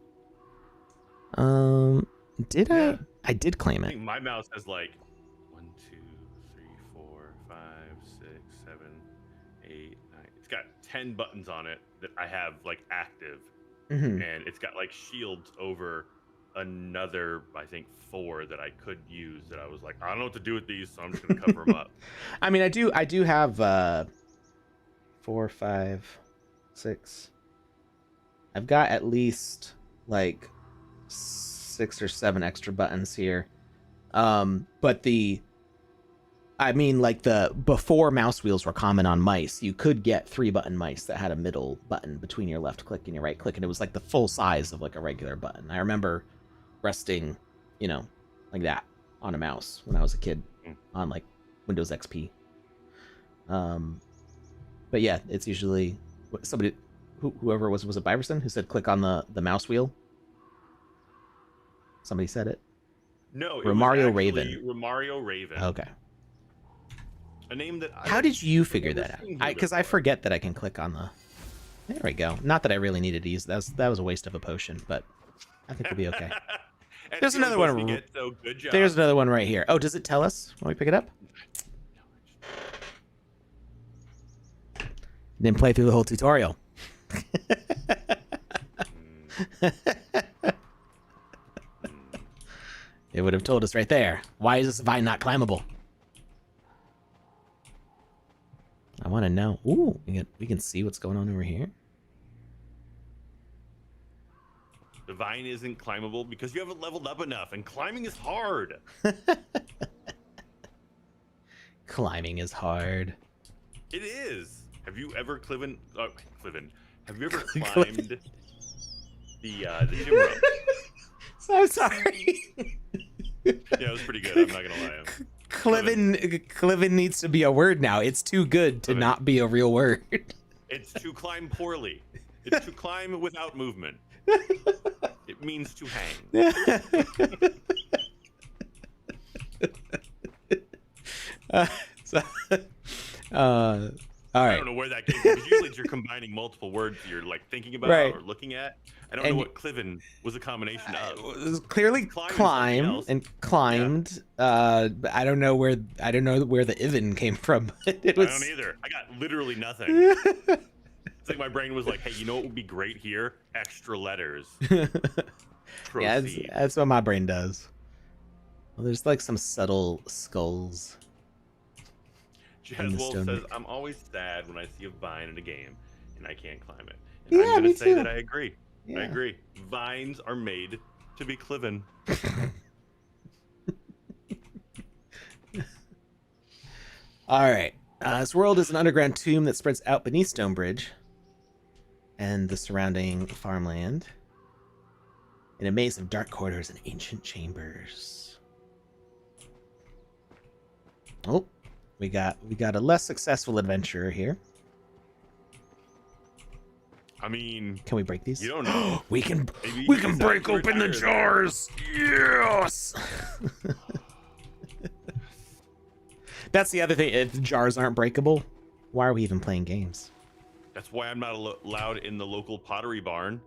I did claim I it. think my mouse has like 1, 2, 3, 4, 5, 6, 7, 8, 9. It's got 10 buttons on it that I have like active, Mm-hmm. and it's got like shields over another, I think 4 that I could use. That I was like, I don't know what to do with these, so I'm just gonna cover them up. I mean, I do have 4, 5, 6. I've got at least like 6 or 7 extra buttons here. But before mouse wheels were common on mice, you could get 3-button mice that had a middle button between your left click and your right click, and it was like the full size of like a regular button. I remember resting, like that on a mouse when I was a kid on like Windows XP. But yeah, it's usually somebody, whoever was it Byverson who said click on the mouse wheel? Somebody said it. No, it Romario was Raven. Romario Raven. Okay. A name that. How did you figure that out? Because I forget that I can click on the. There we go. Not that I really needed to use that was a waste of a potion, but I think we'll be okay. There's another one. So good job. There's another one right here. Oh, does it tell us when we pick it up? Didn't play through the whole tutorial. It would have told us right there. Why is this vine not climbable? I want to know. Ooh, we can see what's going on over here. The vine isn't climbable because you haven't leveled up enough, and climbing is hard. Climbing is hard. It is. Have you ever Cliven? Have you ever climbed the gym rope? So sorry. Yeah, it was pretty good. I'm not gonna lie. Cliven needs to be a word now. It's too good to not be a real word. It's to climb poorly. It's to climb without movement. It means to hang. All I right. don't know where that came from. Because usually you're combining multiple words you're like thinking about Right. or looking at. I don't And- know what Cliven was a combination It of. was clearly Climb is something climb else. and climbed. But I don't know where the Ivan came from. It I was. don't either. I got literally nothing. It's like my brain was like, hey, you know what would be great here? Extra letters. Yeah, Proceed. that's what my brain does. Well, there's like some subtle skulls. Jazz the Wolf Stonebridge. says, I'm always sad when I see a vine in a game and I can't climb it. And Yeah, I'm going me to say too. that I agree. Yeah. I agree. Vines are made to be cliven. All right. This world is an underground tomb that spreads out beneath Stonebridge and the surrounding farmland in a maze of dark corridors and ancient chambers. Oh, we got a less successful adventurer here. I mean, Can we break these? you don't know. we can Maybe we he can decides break to open the retire jars. Yes. That's the other thing. If jars aren't breakable, why are we even playing games? That's why I'm not allowed in the local pottery barn.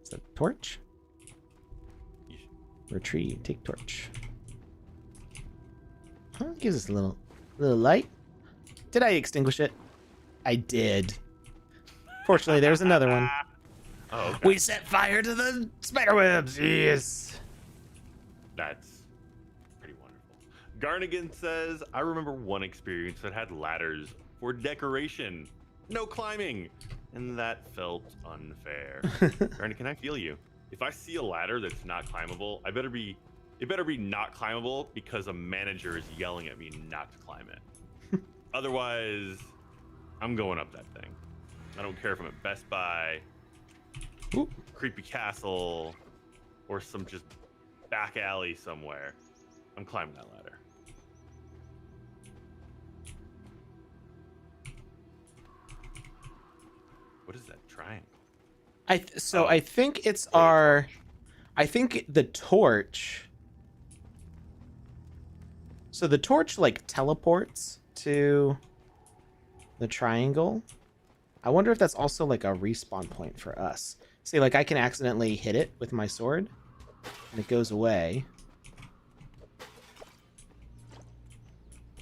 Is that torch? Retrieve, take torch. Oh, it gives us a little light. Did I extinguish it? I did. Fortunately, there's another one. Oh, okay. We set fire to the spiderwebs. Yes. That's pretty wonderful. Garnigan says, I remember one experience that had ladders for decoration. No climbing. And that felt unfair. Garnigan, I feel you. If I see a ladder that's not climbable, it better be not climbable because a manager is yelling at me not to climb it. Otherwise, I'm going up that thing. I don't care if I'm at Best Buy, Oop. Creepy Castle, or some just back alley somewhere. I'm climbing that ladder. What is that triangle? I think it's our. I think the torch. So the torch like teleports to the triangle. I wonder if that's also like a respawn point for us. See, like I can accidentally hit it with my sword, and it goes away.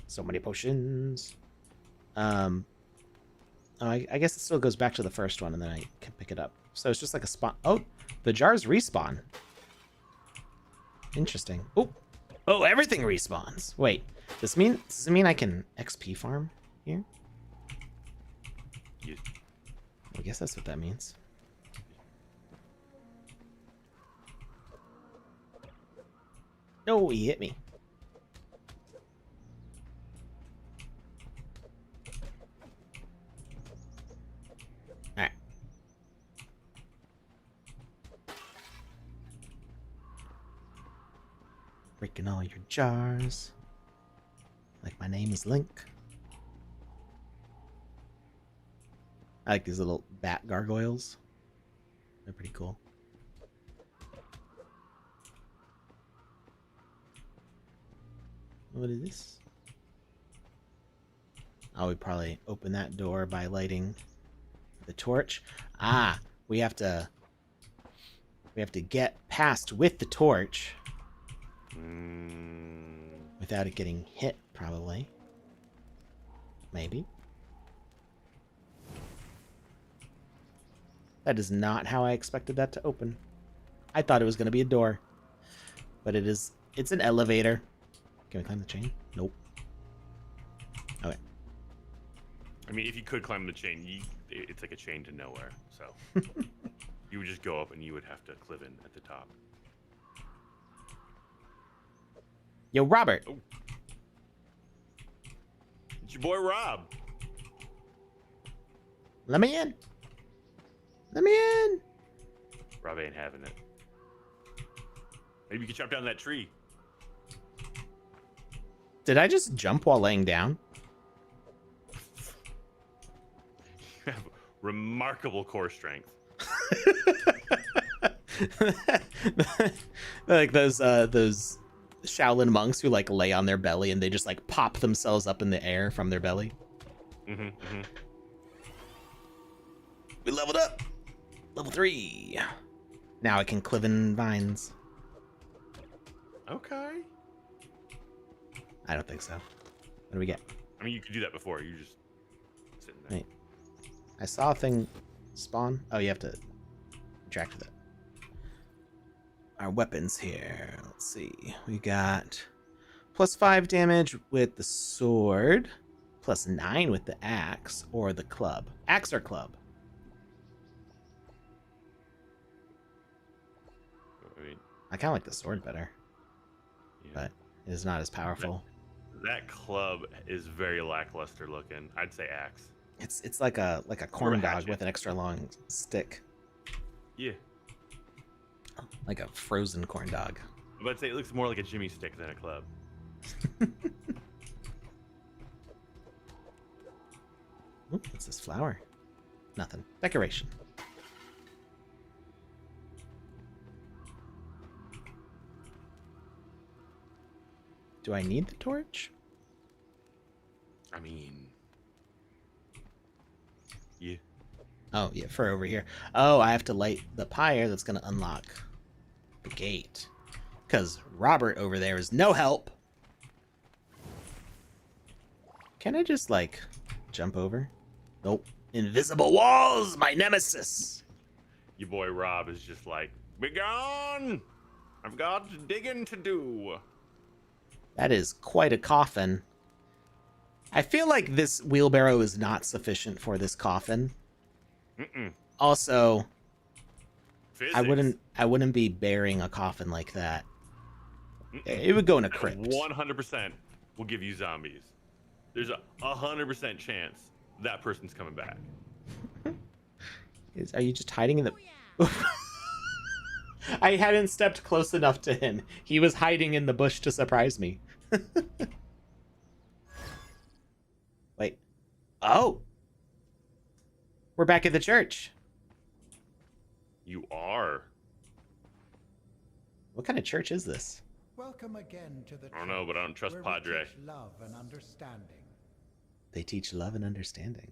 So many potions. Oh, I guess it still goes back to the first one, and then I can pick it up. So it's just like a spawn. Oh, the jars respawn. Interesting. Oh, everything respawns. Wait, does it mean I can XP farm here? You- I guess that's what that means. No, he hit me. Alright. Breaking all your jars. Like my name is Link. I like these little bat gargoyles. They're pretty cool. What is this? Oh, we probably open that door by lighting the torch. Ah, we have to get past with the torch without it getting hit, probably. Maybe. That is not how I expected that to open. I thought it was going to be a door, but it's an elevator. Can we climb the chain? Nope. Okay. I mean, if you could climb the chain, it's like a chain to nowhere. So you would just go up and you would have to clive in at the top. Yo, Robert. Oh. It's your boy Rob. Let me in. Let me in. Rob ain't having it. Maybe you could chop down that tree. Did I just jump while laying down? remarkable core strength. Like those Shaolin monks who like lay on their belly and they just like pop themselves up in the air from their belly. We leveled up. Level 3. Now I can cliven vines. Okay. I don't think so. What do we get? I mean, you could do that before. You just sitting there. Wait. I saw a thing spawn. Oh, you have to interact with it. Our weapons here. Let's see. We got +5 damage with the sword, +9 with the axe or the club. Axe or club? I mean, I kind of like the sword better, yeah. but it is not as powerful. That club is very lackluster looking. I'd say axe. It's like a corn dog hatchet. with an extra long stick, Yeah. like a frozen corn dog. But I'd say it looks more like a Jimmy stick than a club. Ooh, what's this flower? Nothing. Decoration. Do I need the torch? I mean, yeah. Oh, yeah, for over here. Oh, I have to light the pyre that's going to unlock the gate. Because Robert over there is no help. Can I just, like, jump over? Nope. Invisible walls, my nemesis. Your boy Rob is just like, be gone! I've got digging to do. That is quite a coffin. I feel like this wheelbarrow is not sufficient for this coffin. Also, Physics. I wouldn't be burying a coffin like that. It would go in a crypt. 100% will give you zombies. There's a 100% chance that person's coming back. Are you just hiding in the... I hadn't stepped close enough to him. He was hiding in the bush to surprise me. Wait. Oh! We're back at the church. You are. What kind of church is this? Welcome again to the I don't know, but I don't trust where we Padre. teach love and understanding. They teach love and understanding.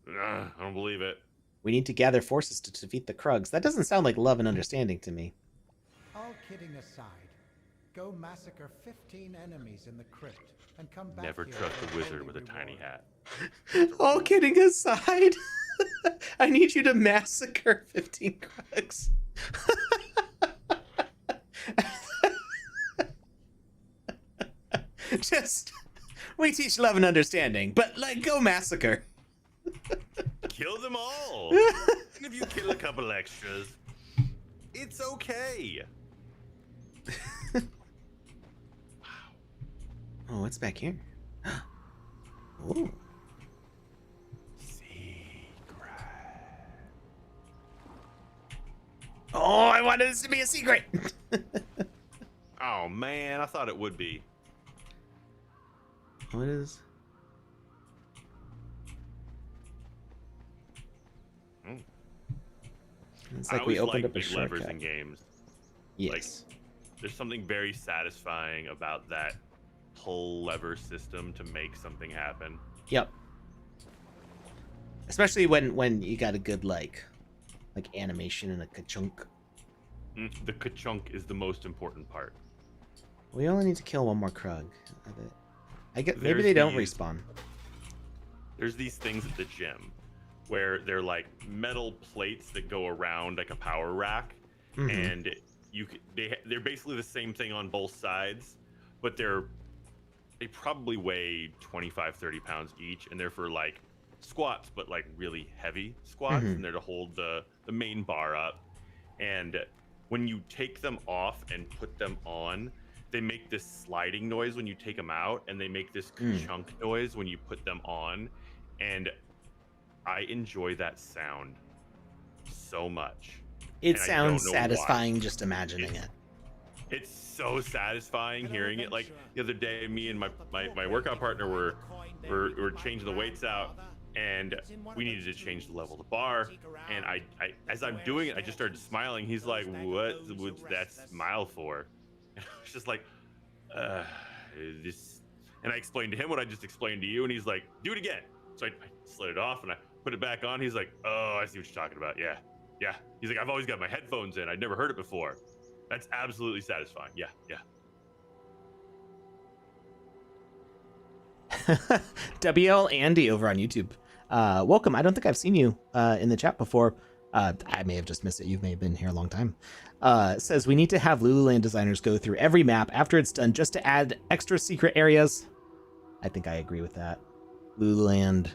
I don't believe it. We need to gather forces to defeat the Krugs. That doesn't sound like love and understanding to me. All kidding aside, go massacre 15 enemies in the crypt and come back. Never here trust with a wizard holy with a tiny reward. hat. All kidding aside, I need you to massacre 15 Krugs. Just, we teach love and understanding, but like, go massacre. Kill them all. And if you kill a couple extras, it's okay. Oh, what's back here? Ooh. Secret. Oh, I wanted this to be a secret. Oh man, I thought it would be. What is? It's like we opened up a big levers shortcut. in games. Yes. There's something very satisfying about that pull lever system to make something happen. Yep. Especially when you got a good like animation and a ka-chunk. The ka-chunk is the most important part. We only need to kill one more Krug. I get maybe There's they don't these- respawn. There's these things at the gym where they're like metal plates that go around like a power rack, Mhm. and they're basically the same thing on both sides, but they probably weigh 25-30 pounds each, and they're for like squats, but like really heavy squats, Mhm. and they're to hold the main bar up. And when you take them off and put them on, they make this sliding noise when you take them out, and they make this chunk noise when you put them on. And I enjoy that sound so much. It and I sounds don't know why. satisfying just imagining it. It's so satisfying hearing it. Like the other day, me and my workout partner were changing the weights out, and we needed to change the level of the bar. And I as I'm doing it, I just started smiling. He's like, what's that smile for? And I was just like, uh, this. And I explained to him what I just explained to you, and he's like, do it again. So I slid it off and I put it back on. He's like, oh, I see what you're talking about. Yeah. Yeah. He's like, I've always got my headphones in. I'd never heard it before. That's absolutely satisfying. Yeah. Yeah. WL Andy over on YouTube. Welcome. I don't think I've seen you in the chat before. I may have just missed it. You may have been here a long time. Says we need to have Lululand designers go through every map after it's done just to add extra secret areas. I think I agree with that. Lululand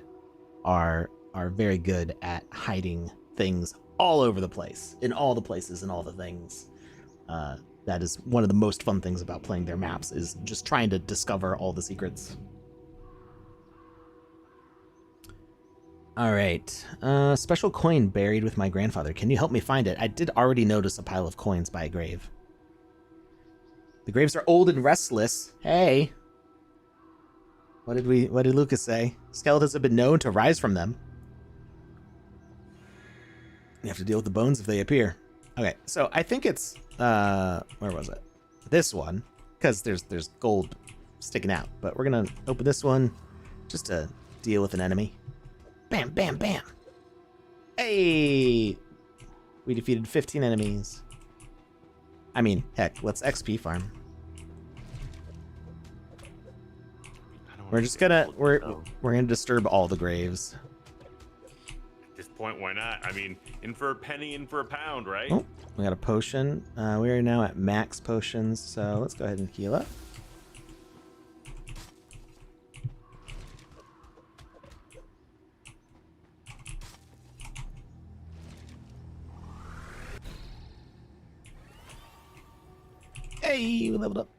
are very good at hiding things all over the place, in all the places and all the things. That is one of the most fun things about playing their maps, is just trying to discover all the secrets. All right. Special coin buried with my grandfather. Can you help me find it? I did already notice a pile of coins by a grave. The graves are old and restless. Hey. What did Lucas say? Skeletons have been known to rise from them. You have to deal with the bones if they appear. Okay, so I think it's where was it? This one, because there's gold sticking out. But we're gonna open this one just to deal with an enemy. Bam, bam, bam. Hey! We defeated 15 enemies. I mean, heck, let's XP farm. We're just gonna we're gonna disturb all the graves. At this point, why not? I mean, in for a penny, in for a pound, right? Oh, we got a potion. We are now at max potions, so let's go ahead and heal up. Hey, we leveled up.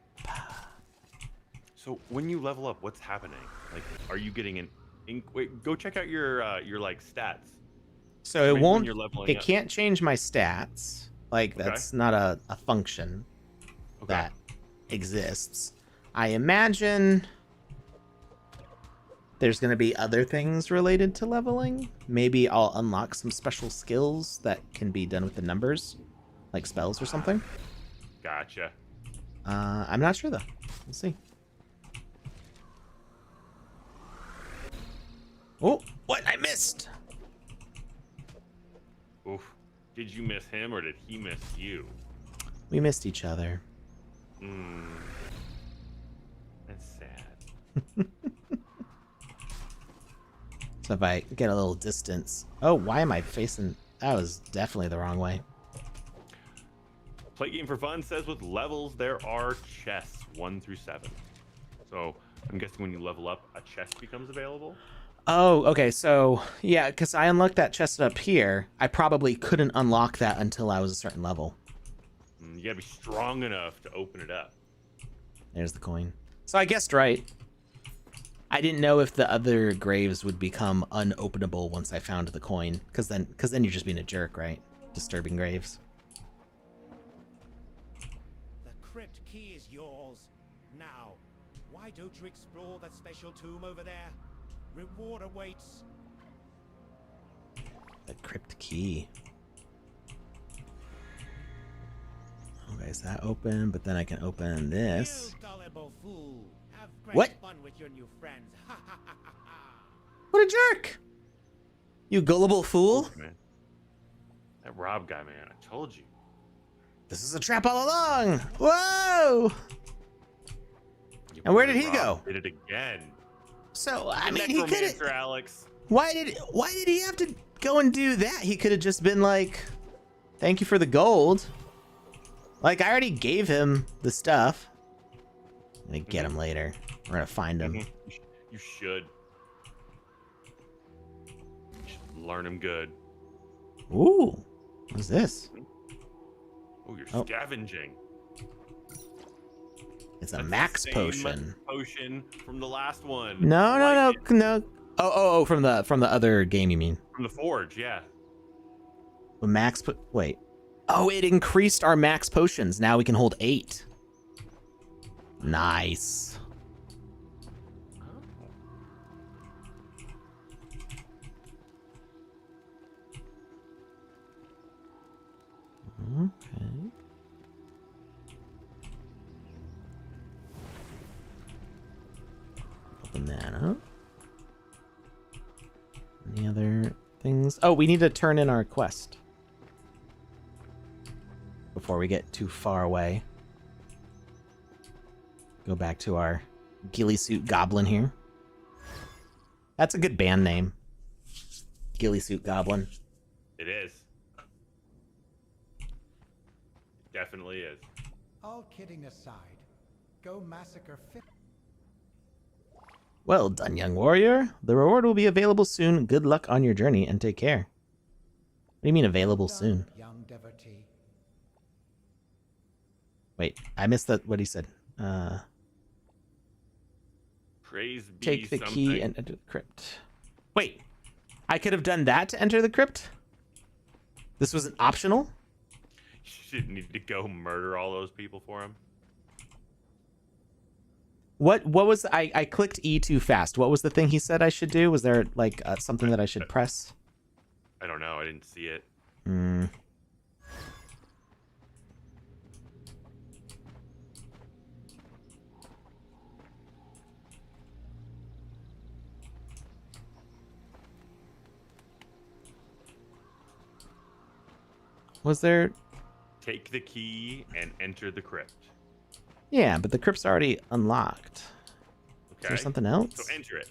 So when you level up, what's happening? Like, are you getting an wait, go check out your like stats. So it Maybe when won't, you're leveling it up. can't change my stats. Like, that's not a function that exists. I imagine there's going to be other things related to leveling. Maybe I'll unlock some special skills that can be done with the numbers, like spells or something. Gotcha. I'm not sure though. We'll see. Oh, what? I missed. Oof. Did you miss him or did he miss you? We missed each other. That's sad. So if I get a little distance. Oh, why am I facing? That was definitely the wrong way. Play Game for Fun says with levels there are chests 1 through 7. So I'm guessing when you level up, a chest becomes available. Oh, okay. So yeah, because I unlocked that chest up here, I probably couldn't unlock that until I was a certain level. You gotta be strong enough to open it up. There's the coin. So I guessed right. I didn't know if the other graves would become unopenable once I found the coin, because then you're just being a jerk, right? Disturbing graves. The crypt key is yours. Now, why don't you explore that special tomb over there? Reward awaits. The crypt key. Okay, is that open? But then I can open this. You gullible fool. Have great What? fun with your new friends. Ha ha ha ha ha. What a jerk! You gullible fool! Man. That Rob guy, man, I told you. This is a trap all along! Whoa! And where did he go? Did it again. So I mean, he could Necromancer, Alex. Why did he have to go and do that? He could have just been like, "Thank you for the gold." Like, I already gave him the stuff. I'm gonna get him later. We're gonna find him. You should. You should learn him good. Ooh, what's this? Oh, you're scavenging. It's a That's max the same potion. Potion from the last one. No. Oh, from the other game, you mean? From the forge, yeah. The max wait. Oh, it increased our max potions. Now we can hold 8. Nice. Okay. Open that up. Any other things? Oh, we need to turn in our quest before we get too far away. Go back to our ghillie suit goblin here. That's a good band name. Ghillie suit goblin. It is. It definitely is. All kidding aside, go massacre Well done, young warrior. The reward will be available soon. Good luck on your journey and take care. What do you mean available soon? young devotee. Wait, I missed that. What he said. Praise be Take the something. key and enter the crypt. Wait, I could have done that to enter the crypt? This was an optional? You didn't need to go murder all those people for him. What was I clicked E too fast. What was the thing he said I should do? Was there like something that I should press? I don't know. I didn't see it. Was there? Take the key and enter the crypt. Yeah, but the crypt's already unlocked. Okay. Is there something else? So enter it.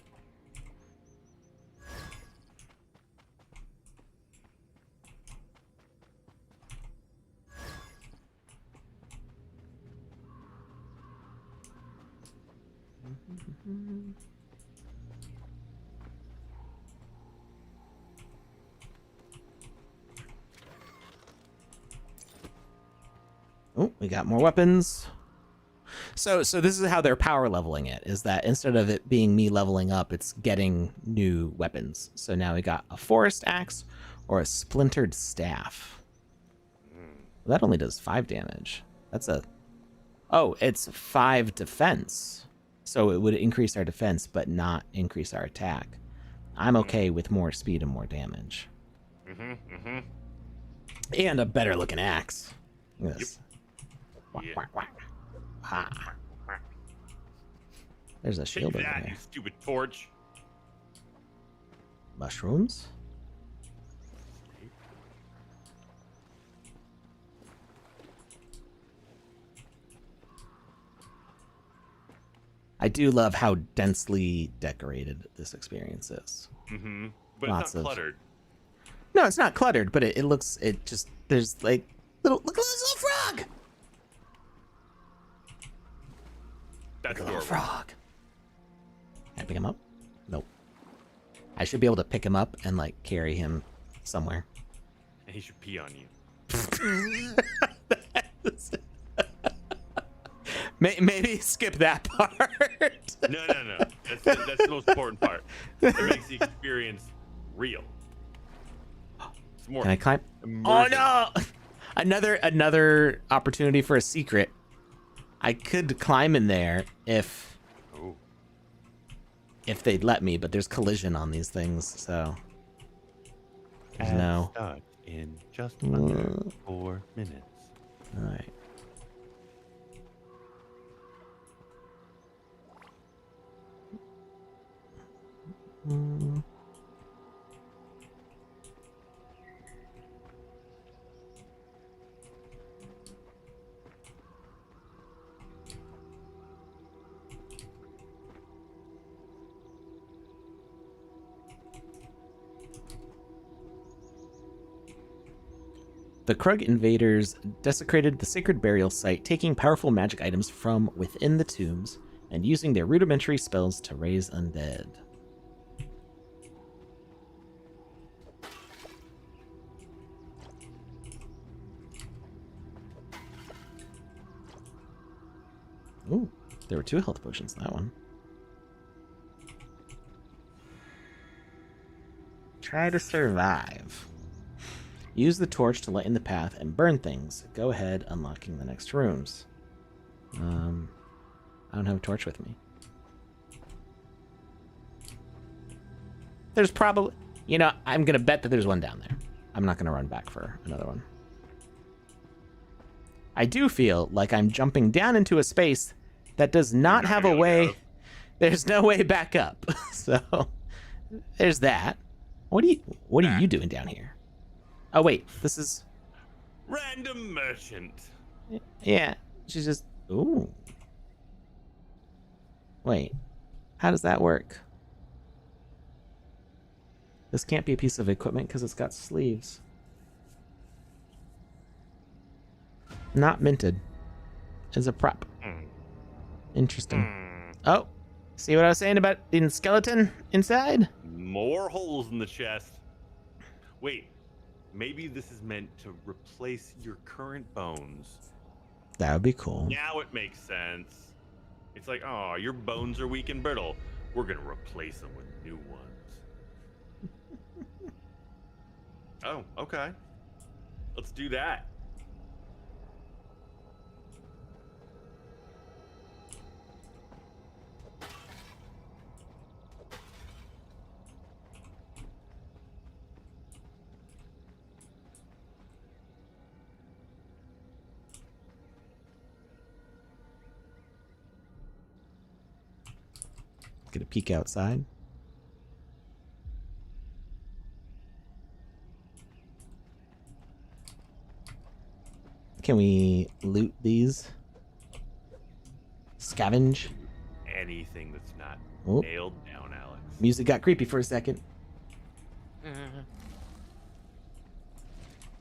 Oh, we got more weapons. So this is how they're power leveling it, is that instead of it being me leveling up, it's getting new weapons. So now we got a forest axe or a splintered staff. Well, that only does 5 damage. That's a... Oh, it's 5 defense. So it would increase our defense, but not increase our attack. I'm okay with more speed and more damage. And a better looking axe. Look at this. Whack, Yeah. whack, whack. Ah. There's a shield Take over that, there. you stupid torch. Mushrooms? I do love how densely decorated this experience is. But Lots it's not of- cluttered. No, it's not cluttered, but it looks, it just, there's like, look at this little frog! That's Little adorable. frog. Can I pick him up? Nope. I should be able to pick him up and like carry him somewhere. And he should pee on you. Maybe skip that part. No. That's the most important part. It makes the experience real. It's more Can I climb? Oh immersive. no! Another opportunity for a secret. I could climb in there if Oh. they'd let me, but there's collision on these things, so there's no. Start in just under 4 minutes. All right. The Krug invaders desecrated the sacred burial site, taking powerful magic items from within the tombs and using their rudimentary spells to raise undead. Ooh, there were 2 health potions in that one. Try to survive. Use the torch to lighten the path and burn things. Go ahead, unlocking the next rooms. I don't have a torch with me. There's probably... You know, I'm going to bet that there's one down there. I'm not going to run back for another one. I do feel like I'm jumping down into a space that does not have a way. There's no way back up. So there's that. What are you doing down here? Oh wait, this is random merchant. Yeah, she's just ooh. Wait, how does that work? This can't be a piece of equipment because it's got sleeves. Not minted. As a prop. Interesting. Oh, see what I was saying about the skeleton inside? More holes in the chest. Wait, maybe this is meant to replace your current bones. That would be cool. Now it makes sense. It's like, oh, your bones are weak and brittle. We're going to replace them with new ones. Oh, okay. Let's do that. Get a peek outside. Can we loot these? Scavenge? Anything that's not nailed down, Alex. Music got creepy for a second.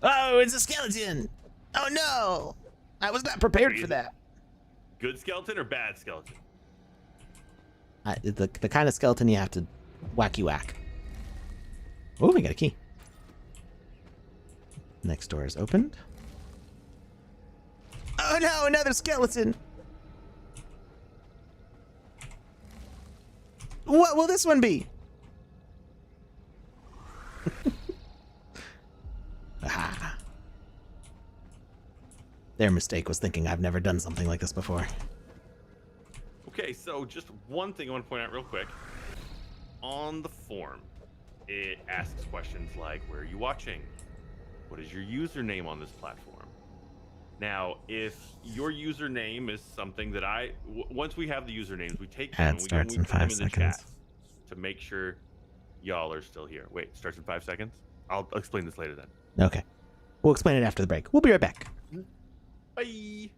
Oh, it's a skeleton! Oh no! I was not prepared for that. Good skeleton or bad skeleton? The kind of skeleton you have to whacky whack. Oh, we got a key. Next door is opened. Oh no, another skeleton! What will this one be? Ah. Their mistake was thinking I've never done something like this before. Okay, so just one thing I want to point out real quick. On the form, it asks questions like, where are you watching? What is your username on this platform? Now, if your username is something that once we have the usernames, we take them and we put them in the chat to make sure y'all are still here. Wait, starts in 5 seconds? I'll explain this later then. Okay. We'll explain it after the break. We'll be right back. Bye.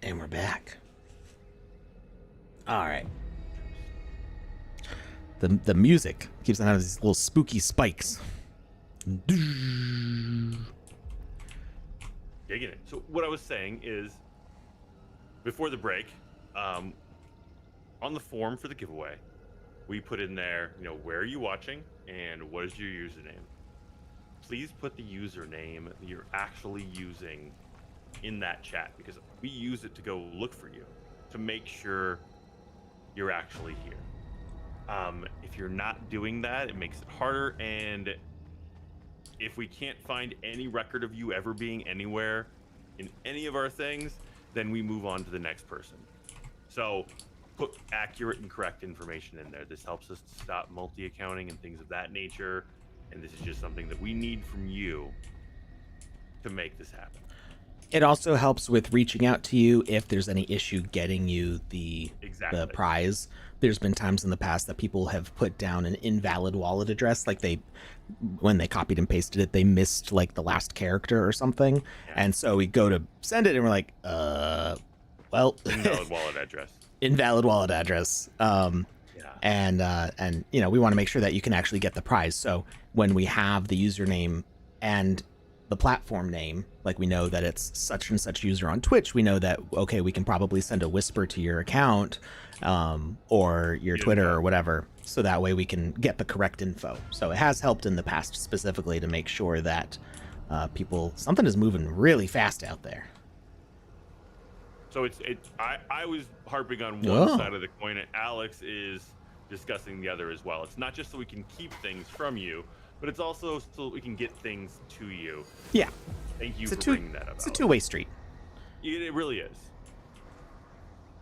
And we're back. All right. The music keeps on having these little spooky spikes. Digging it. So what I was saying is, before the break, on the form for the giveaway, we put in there, where are you watching and what is your username? Please put the username that you're actually using in that chat, because we use it to go look for you, to make sure you're actually here. If you're not doing that, it makes it harder, and if we can't find any record of you ever being anywhere in any of our things, then we move on to the next person. So put accurate and correct information in there. This helps us to stop multi-accounting and things of that nature, and this is just something that we need from you to make this happen. It also helps with reaching out to you if there's any issue getting you the prize. There's been times in the past that people have put down an invalid wallet address, like when they copied and pasted it, they missed like the last character or something. Yeah. And so we go to send it and we're like, well, invalid wallet address. Invalid wallet address. And we want to make sure that you can actually get the prize. So when we have the username and the platform name, like we know that it's such and such user on Twitch, we know that, okay, we can probably send a whisper to your account or your Twitter or whatever, so that way we can get the correct info. So it has helped in the past specifically to make sure that something is moving really fast out there. So I was harping on one side of the coin, and Alex is discussing the other as well. It's not just so we can keep things from you, but it's also so we can get things to you. Yeah. Thank you for bringing that up. It's a two-way street. It really is.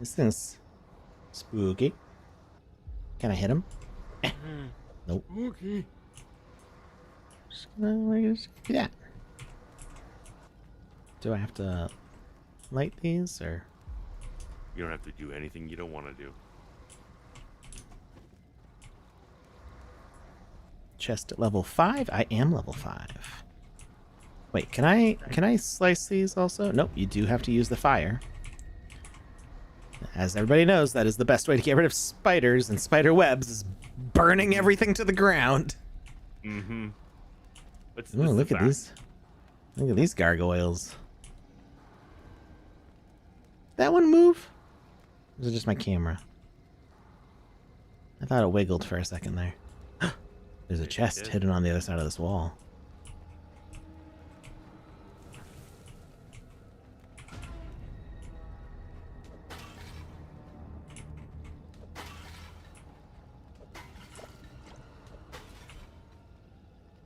This thing's spooky. Can I hit him? Nope. Okay. Just gonna do that. Do I have to light these, or? You don't have to do anything you don't want to do. Chest at level 5? I am level 5. Wait, can I slice these also? Nope, you do have to use the fire. As everybody knows, that is the best way to get rid of spiders and spider webs, is burning everything to the ground. Mm-hmm. Ooh, look at these. Look at these gargoyles. That one move? Or was it just my camera? I thought it wiggled for a second there. There's a chest hidden on the other side of this wall.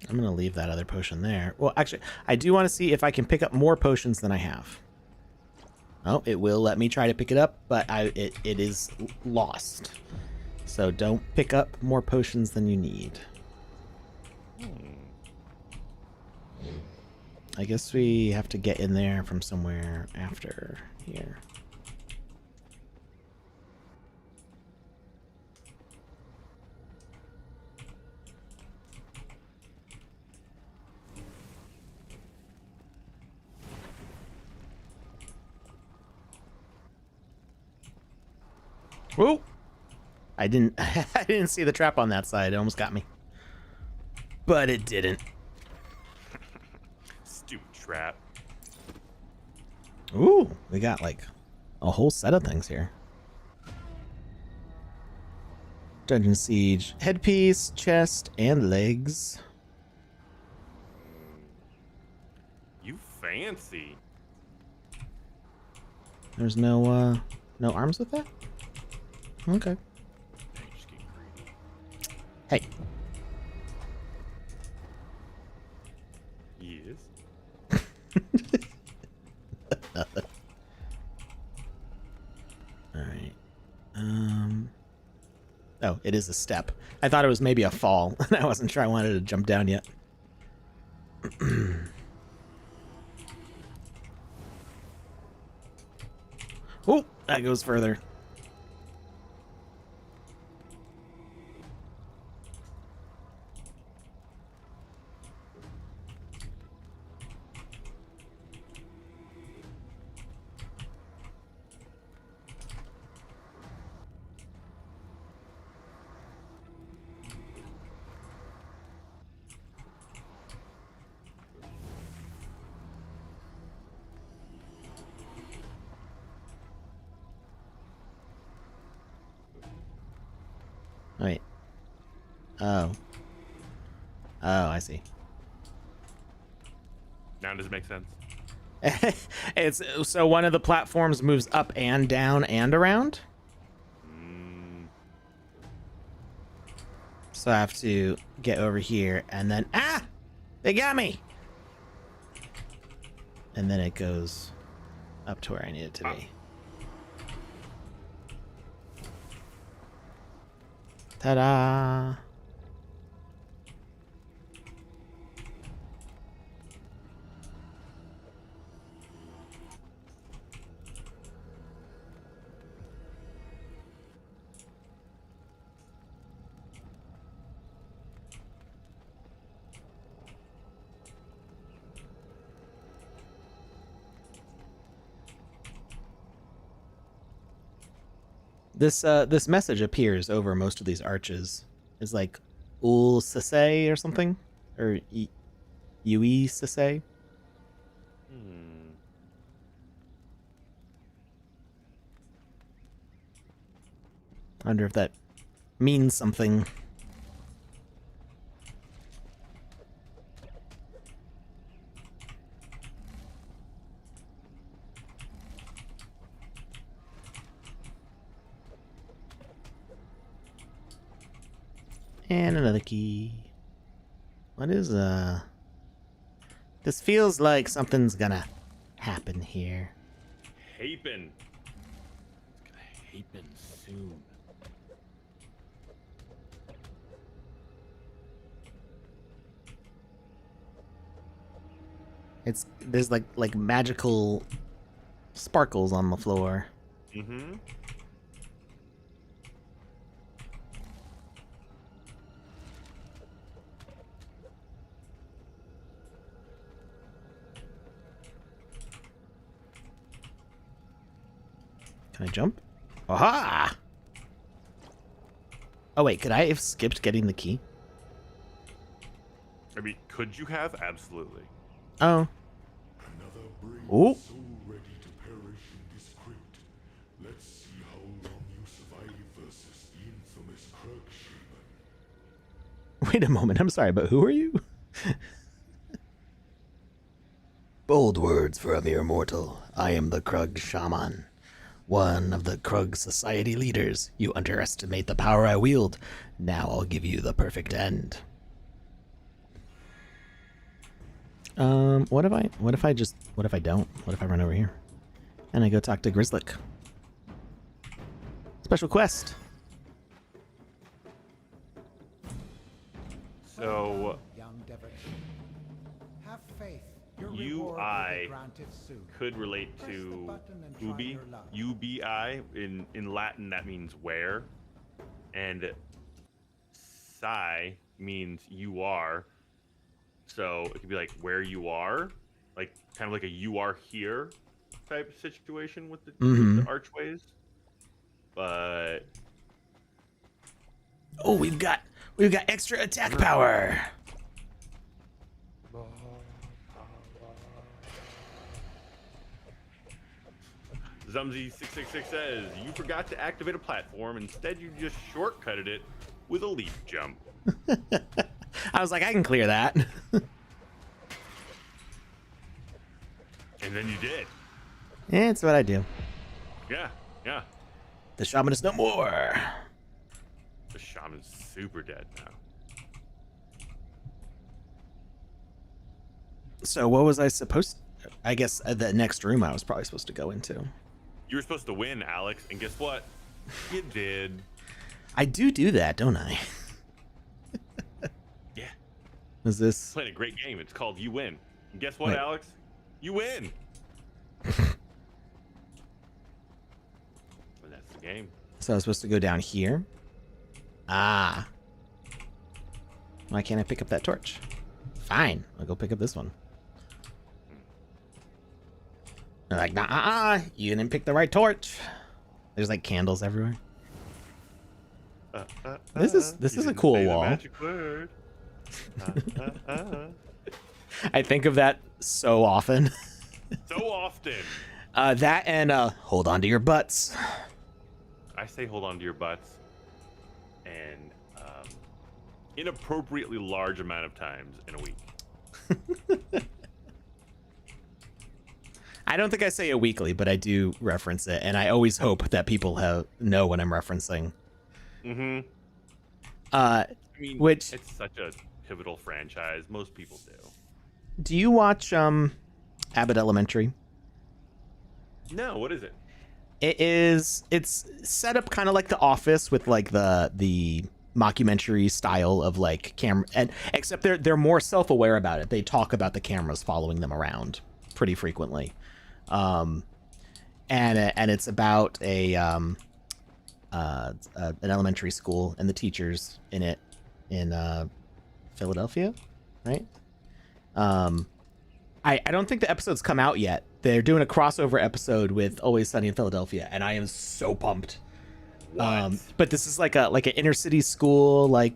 I'm going to leave that other potion there. Well, actually, I do want to see if I can pick up more potions than I have. Oh, it will let me try to pick it up, but it is lost. So don't pick up more potions than you need. I guess we have to get in there from somewhere after here. Whoa! I didn't see the trap on that side. It almost got me. But it didn't. Stupid trap. Ooh, we got like a whole set of things here. Dungeon Siege headpiece, chest, and legs. You fancy. There's no arms with that? Okay. Just get greedy. Hey. Yes. Alright. Oh, it is a step. I thought it was maybe a fall, and I wasn't sure I wanted to jump down yet. Oh, that goes further. Oh. Oh, I see. Now does it make sense? It's so one of the platforms moves up and down and around. So I have to get over here and then they got me. And then it goes up to where I need it to be. Ta-da! This message appears over most of these arches. It's like Ul Sase or something, or Ui Sase. I wonder if that means something. And another key. What is this feels like something's gonna happen here. Happen. It's gonna happen soon. There's like magical sparkles on the floor. Mm-hmm. Can I jump? Aha! Oh wait, could I have skipped getting the key? I mean, could you have? Absolutely. Oh. Another brain Ooh. so ready to perish in this crypt. Let's see how long you survive versus the infamous Krug Shaman. Wait a moment, I'm sorry, but who are you? Bold words for a mere mortal. I am the Krug Shaman. One of the Krug society leaders. You underestimate the power I wield. Now I'll give you the perfect end. What if I don't? What if I run over here? And I go talk to Grizzlick. Special quest. So, young Devon, have faith. Your UI reward will be granted soon. could relate Press the to button and try ubi. your luck. UBI in Latin that means where, and psi means you are. So it could be like where you are, like kind of like a you are here type of situation with the archways. But Oh, we've got extra attack power. Zumzy666 says you forgot to activate a platform. Instead, you just shortcutted it with a leap jump. I was like, I can clear that. And then you did. Yeah, it's what I do. Yeah, yeah. The shaman is no more. The shaman's super dead now. So what was I supposed to... I guess the next room I was probably supposed to go into. You were supposed to win, Alex, and guess what? You did. I do that, don't I? Yeah. Is this... Playing a great game. It's called You Win. And guess what, Wait. Alex? You win. And that's the game. So I was supposed to go down here? Ah. Why can't I pick up that torch? Fine, I'll go pick up this one. They're like, nah, you didn't pick the right torch. There's like candles everywhere. This is a cool wall. Magic word. I think of that so often. So often. That and hold on to your butts. I say hold on to your butts. And inappropriately large amount of times in a week. I don't think I say it weekly, but I do reference it, and I always hope that people know what I'm referencing. Mm-hmm. I mean, which it's such a pivotal franchise. Most people do. Do you watch Abbott Elementary? No, what is it? It's set up kind of like The Office with like the mockumentary style of like camera, and except they're more self-aware about it. They talk about the cameras following them around pretty frequently. And it's about an elementary school and the teachers in it in Philadelphia, right? I don't think the episode's come out yet. They're doing a crossover episode with Always Sunny in Philadelphia, and I am so pumped. What? But this is like an inner city school, like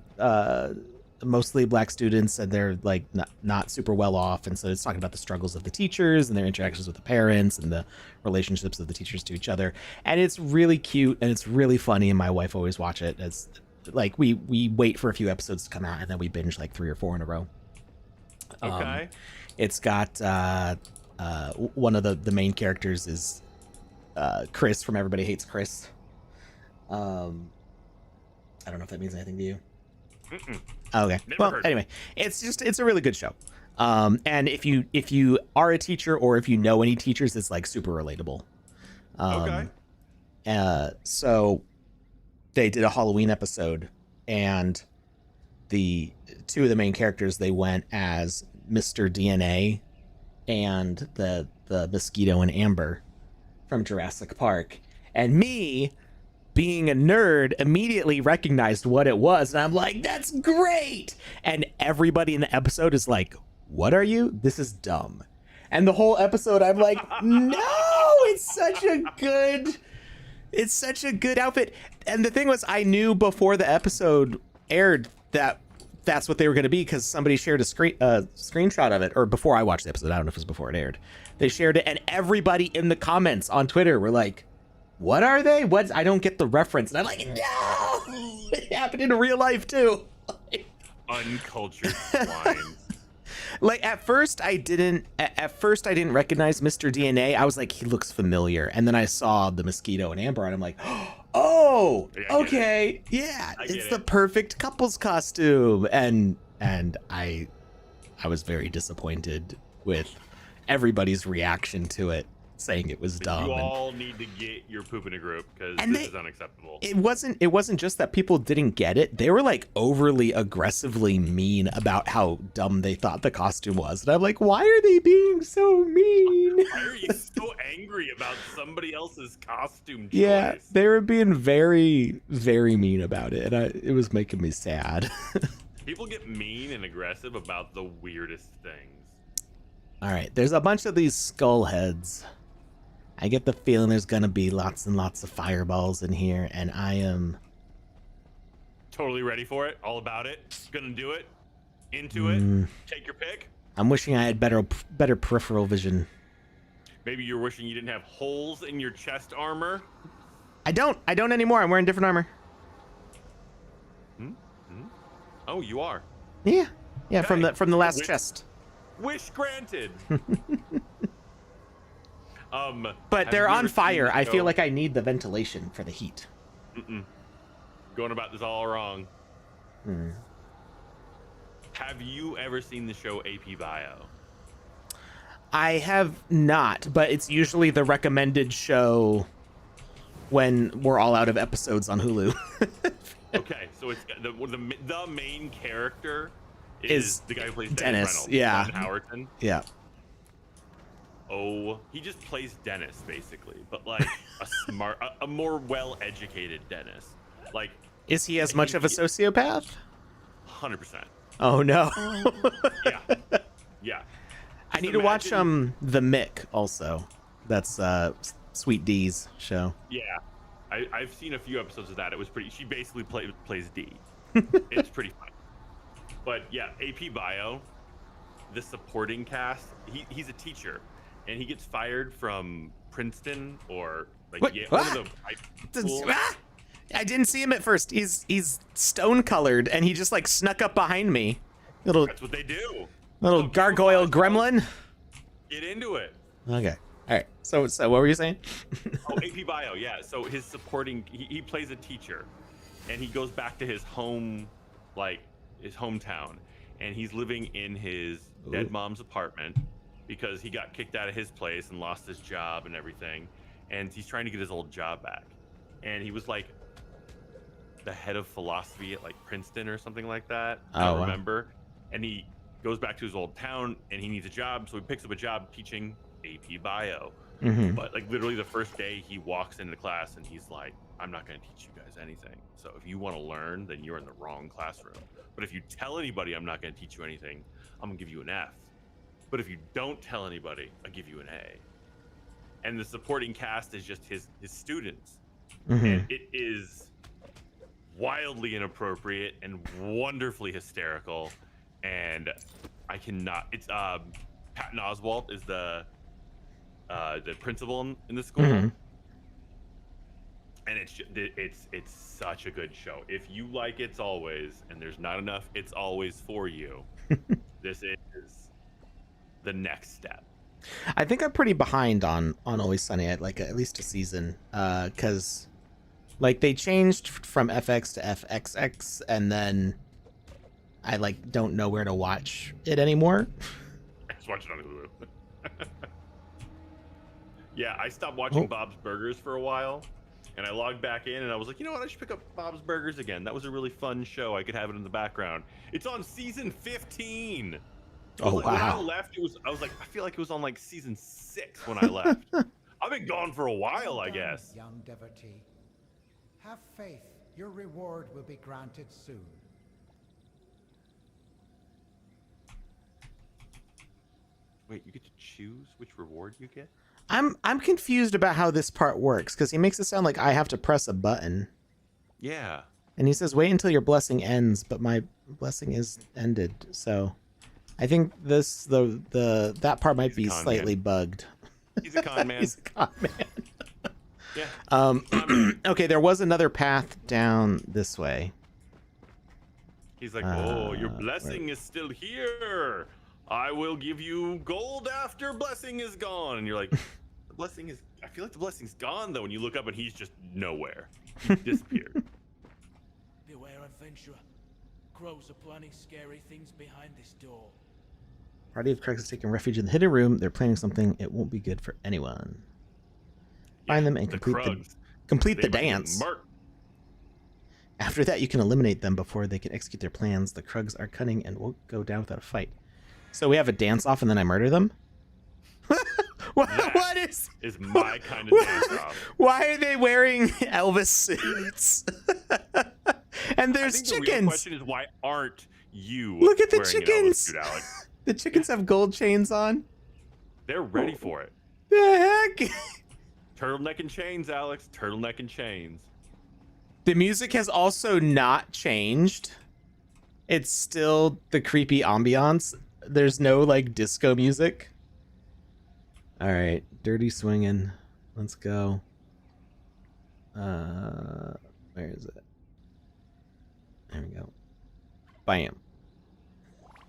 mostly black students, and they're like not super well off, and so it's talking about the struggles of the teachers and their interactions with the parents and the relationships of the teachers to each other. And it's really cute and it's really funny, and my wife always watch it. As like we wait for a few episodes to come out and then we binge like 3 or 4 in a row. Okay. It's got one of the main characters is Chris from Everybody Hates Chris. I don't know if that means anything to you. Mm-mm. Okay. Never Well, heard. anyway, it's a really good show. And if you are a teacher or if you know any teachers, it's like super relatable. Okay. So they did a Halloween episode, and the 2 of the main characters, they went as Mr. DNA and the mosquito and Amber from Jurassic Park. And me, being a nerd, immediately recognized what it was, and I'm like, that's great. And everybody in the episode is like, what are you? This is dumb. And the whole episode I'm like, no, it's such a good outfit. And the thing was, I knew before the episode aired that that's what they were going to be, because somebody shared a screenshot of it, or before I watched the episode. I don't know if it was before it aired. They shared it, and everybody in the comments on Twitter were like, what are they? I don't get the reference. And I'm like, no, it happened in real life too. Uncultured swine. Like at first I didn't recognize Mr. DNA. I was like, he looks familiar. And then I saw the mosquito and Amber, and I'm like, oh, Yeah, okay. Yeah, it's the it. perfect couple's costume. And I was very disappointed with everybody's reaction to it, saying it was dumb. You all need to get your poop in a group, because And this is unacceptable. It wasn't just that people didn't get it. They were like overly aggressively mean about how dumb they thought the costume was. And I'm like, why are they being so mean? Why are you so angry about somebody else's costume choice? Yeah, they were being very, very mean about it. And it was making me sad. People get mean and aggressive about the weirdest things. All right, there's a bunch of these skull heads. I get the feeling there's gonna be lots and lots of fireballs in here, and I am Totally ready for it. All about it. Gonna do it. Into it. Take your pick. I'm wishing I had better peripheral vision. Maybe you're wishing you didn't have holes in your chest armor. I don't anymore. I'm wearing different armor. Oh, you are. Yeah, Okay. from the last Wish- chest. Wish granted. But have they're you on ever seen fire. the I feel show- like I need the ventilation for the heat. Going about this all wrong. Have you ever seen the show AP Bio? I have not, but it's usually the recommended show when we're all out of episodes on Hulu. Okay, so it's the main character is the guy who plays Dennis, Reynolds, yeah. Glenn Howerton. Yeah. Oh, he just plays Dennis basically, but like a more well-educated Dennis. Like, Is he as much of a sociopath? 100%. Oh no. Yeah, yeah. I need to watch The Mick also. That's Sweet D's show. Yeah, I've seen a few episodes of that. It was pretty. She basically plays D. It's pretty funny. But yeah, AP Bio, the supporting cast. He's a teacher, and he gets fired from Princeton or like What? one of the high schools. I didn't see him at first. He's stone colored, and he just like snuck up behind me. That's what they do. Little gargoyle gremlin. Get into it. Okay. All right. So what were you saying? Oh, AP Bio, yeah. So his supporting, he plays a teacher, and he goes back to his home, like his hometown, and he's living in his dead mom's apartment because he got kicked out of his place and lost his job and everything, and he's trying to get his old job back. And he was like the head of philosophy at like Princeton or something like that. I don't remember. And he goes back to his old town and he needs a job, so he picks up a job teaching AP Bio. But like literally the first day he walks into class and he's like, I'm not going to teach you guys anything. So if you want to learn, then you're in the wrong classroom. But if you tell anybody I'm not going to teach you anything, I'm going to give you an F. But if you don't tell anybody, I'll give you an A. And the supporting cast is just his students. And it is wildly inappropriate and wonderfully hysterical. And I cannot. It's Patton Oswalt is the principal in the school, and it's such a good show. If you like It's Always, and there's not enough It's Always for you, this is the next step. I think I'm pretty behind on Always Sunny. I'd like at least a season, because like they changed from FX to FXX, and then I like don't know where to watch it anymore. I just watch it on Hulu. Yeah, I stopped watching Bob's Burgers for a while, and I logged back in, and I was like, you know what? I should pick up Bob's Burgers again. That was a really fun show. I could have it in the background. It's on season 15. Oh, like, wow. When I left, I was like, I feel like it was on like season 6 when I left. I've been gone for a while, I guess. Young devotee, have faith. Your reward will be granted soon. Wait, you get to choose which reward you get? I'm confused about how this part works, because he makes it sound like I have to press a button. Yeah. And he says, wait until your blessing ends, but my blessing is ended. So I think that part might be slightly bugged. He's a con man. He's a con man. Yeah. Okay, there was another path down this way. He's like, oh, your blessing is still here. I will give you gold after blessing is gone. And you're like, the blessing is, I feel like the blessing's gone though. And you look up and he's just nowhere. He disappeared. Beware, adventurer. Crows are planning scary things behind this door. Party of Krugs has taken refuge in the hidden room. They're planning something. It won't be good for anyone. Find them and complete the dance. After that, you can eliminate them before they can execute their plans. The Krugs are cunning and won't go down without a fight. So we have a dance off and then I murder them? What is my kind of dance off. Why are they wearing Elvis suits? And there's chickens. The real question is, why aren't you Look at the wearing chickens. an Elvis suit, Alex? The chickens have gold chains on. They're ready for it. The heck? Turtleneck and chains, Alex. Turtleneck and chains. The music has also not changed. It's still the creepy ambiance. There's no like disco music. All right, dirty swinging. Let's go. Where is it? There we go. Bam.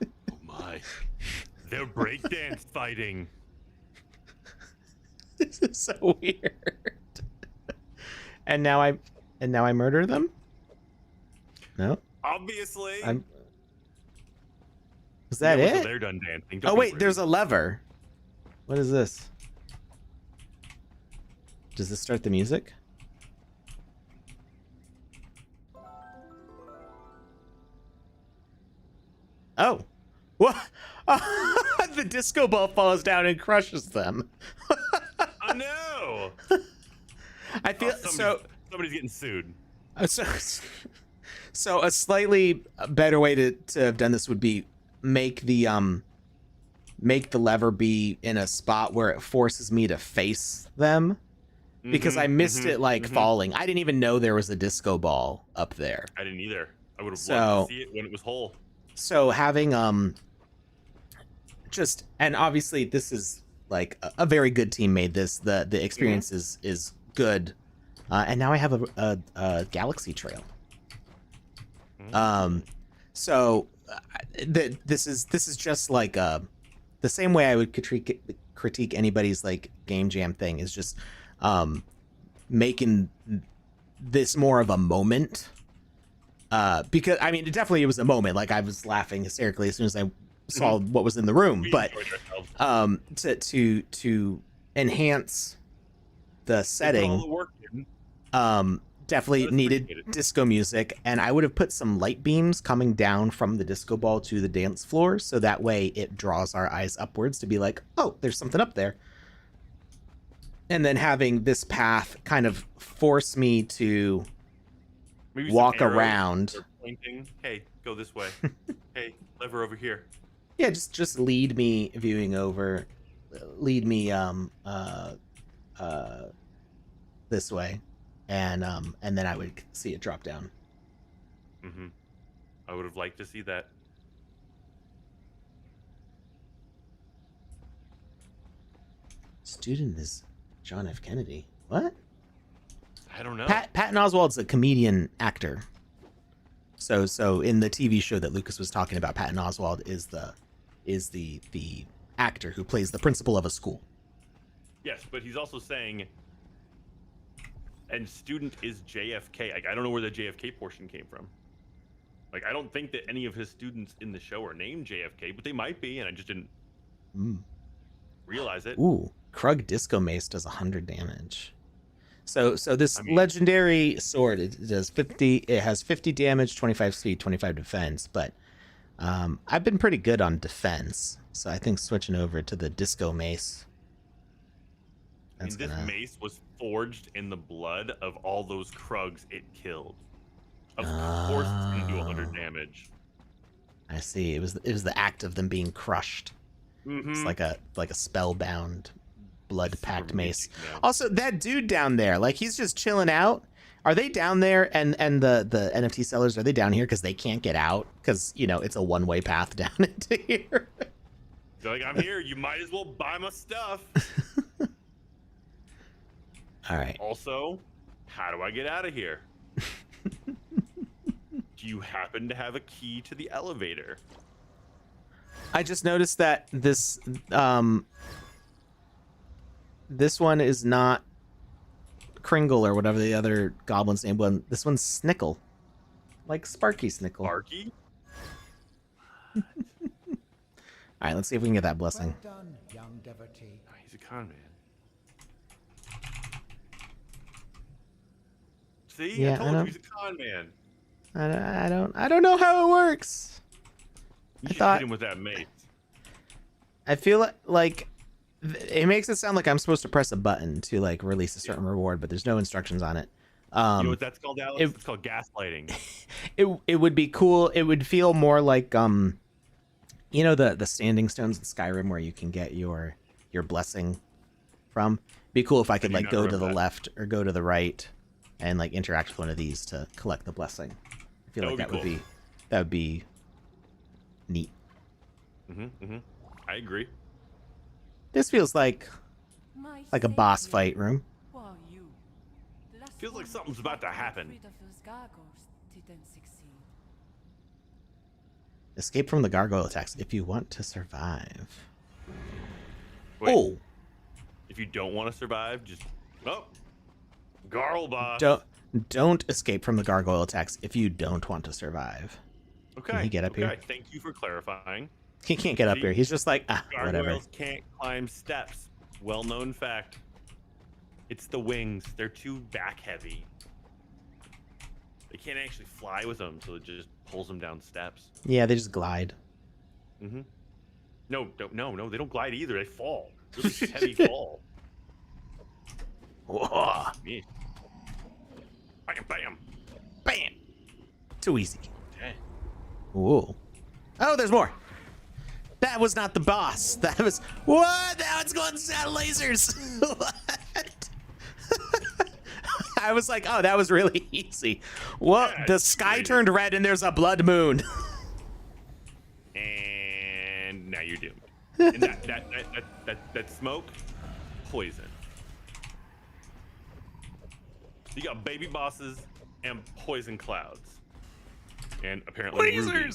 Oh my. They're breakdance fighting. This is so weird. And now I murder them? No? Obviously. Is that it? They're done dancing. Oh wait, there's a lever. What is this? Does this start the music? Oh. What? The disco ball falls down and crushes them. Oh no! I feel somebody's getting sued. So a slightly better way to have done this would be make the lever be in a spot where it forces me to face them, because I missed it falling. I didn't even know there was a disco ball up there. I didn't either. I would have loved to see it when it was whole. So having and obviously this is like a very good team made this. The experience is good, and now I have a galaxy trail. So this is just like the same way I would critique anybody's like game jam thing is just making this more of a moment. Because I mean, it was a moment. Like I was laughing hysterically as soon as I saw what was in the room, but to enhance the setting, definitely needed disco music, and I would have put some light beams coming down from the disco ball to the dance floor, so that way it draws our eyes upwards to be like, oh, there's something up there. And then having this path kind of force me to maybe walk around. Pointing. Hey, go this way. Hey, lever over here. Yeah, just lead me this way. And then I would see it drop down. I would have liked to see that. Student is John F. Kennedy. What? I don't know. Patton Oswalt's a comedian actor. So in the TV show that Lucas was talking about, Patton Oswalt is the actor who plays the principal of a school. Yes, but he's also saying, and student is JFK. Like, I don't know where the JFK portion came from. Like, I don't think that any of his students in the show are named JFK, but they might be, and I just didn't realize it. Ooh, Krug Disco Mace does 100 damage. So this legendary sword, it does 50. It has 50 damage, 25 speed, 25 defense. But I've been pretty good on defense, so I think switching over to the Disco Mace. This mace was forged in the blood of all those Krugs it killed. Of course, it's gonna do 100 damage. I see. It was the act of them being crushed. It's like a spellbound, blood-packed mace. Yeah. Also, that dude down there, like he's just chilling out. Are they down there? And the NFT sellers, are they down here because they can't get out? Because it's a one-way path down into here. They're like, I'm here. You might as well buy my stuff. All right. Also, how do I get out of here? Do you happen to have a key to the elevator? I just noticed that this one is not Kringle or whatever the other goblin's name was. This one's Snickle, like Sparky Snickle. Sparky? All right, let's see if we can get that blessing. Well done, young devotee. Oh, he's a con man. See, yeah, I told you he's a con man. I don't know how it works. You should hit him with that mace. I feel like it makes it sound like I'm supposed to press a button to like release a certain reward, but there's no instructions on it. You know what that's called, Alex? It's called gaslighting. It would be cool. It would feel more like the standing stones in Skyrim where you can get your blessing from. It'd be cool if I could like go to the left or go to the right and like interact with one of these to collect the blessing. I feel like that would be neat. I agree. This feels like a boss fight room. Feels like something's about to happen. Escape from the gargoyle attacks if you want to survive. Wait, oh. If you don't want to survive, just Garl boss. Don't escape from the gargoyle attacks if you don't want to survive. Okay. Can he get up here? Thank you for clarifying. He can't get up here. He's just like, whatever. Gargoyles can't climb steps. Well-known fact. It's the wings. They're too back heavy. They can't actually fly with them, so it just pulls them down steps. Yeah, they just glide. No, they don't glide either. They fall. Really heavy fall. Whoa. Bam, bam. Bam. Too easy. Okay. Whoa. Oh, there's more. That was not the boss. That was... What? That one's going to lasers. What? I was like, oh, that was really easy. Well, yeah, the sky turned red and there's a blood moon. And now you're doomed. And that smoke, poison. You got baby bosses and poison clouds. And apparently Ruby.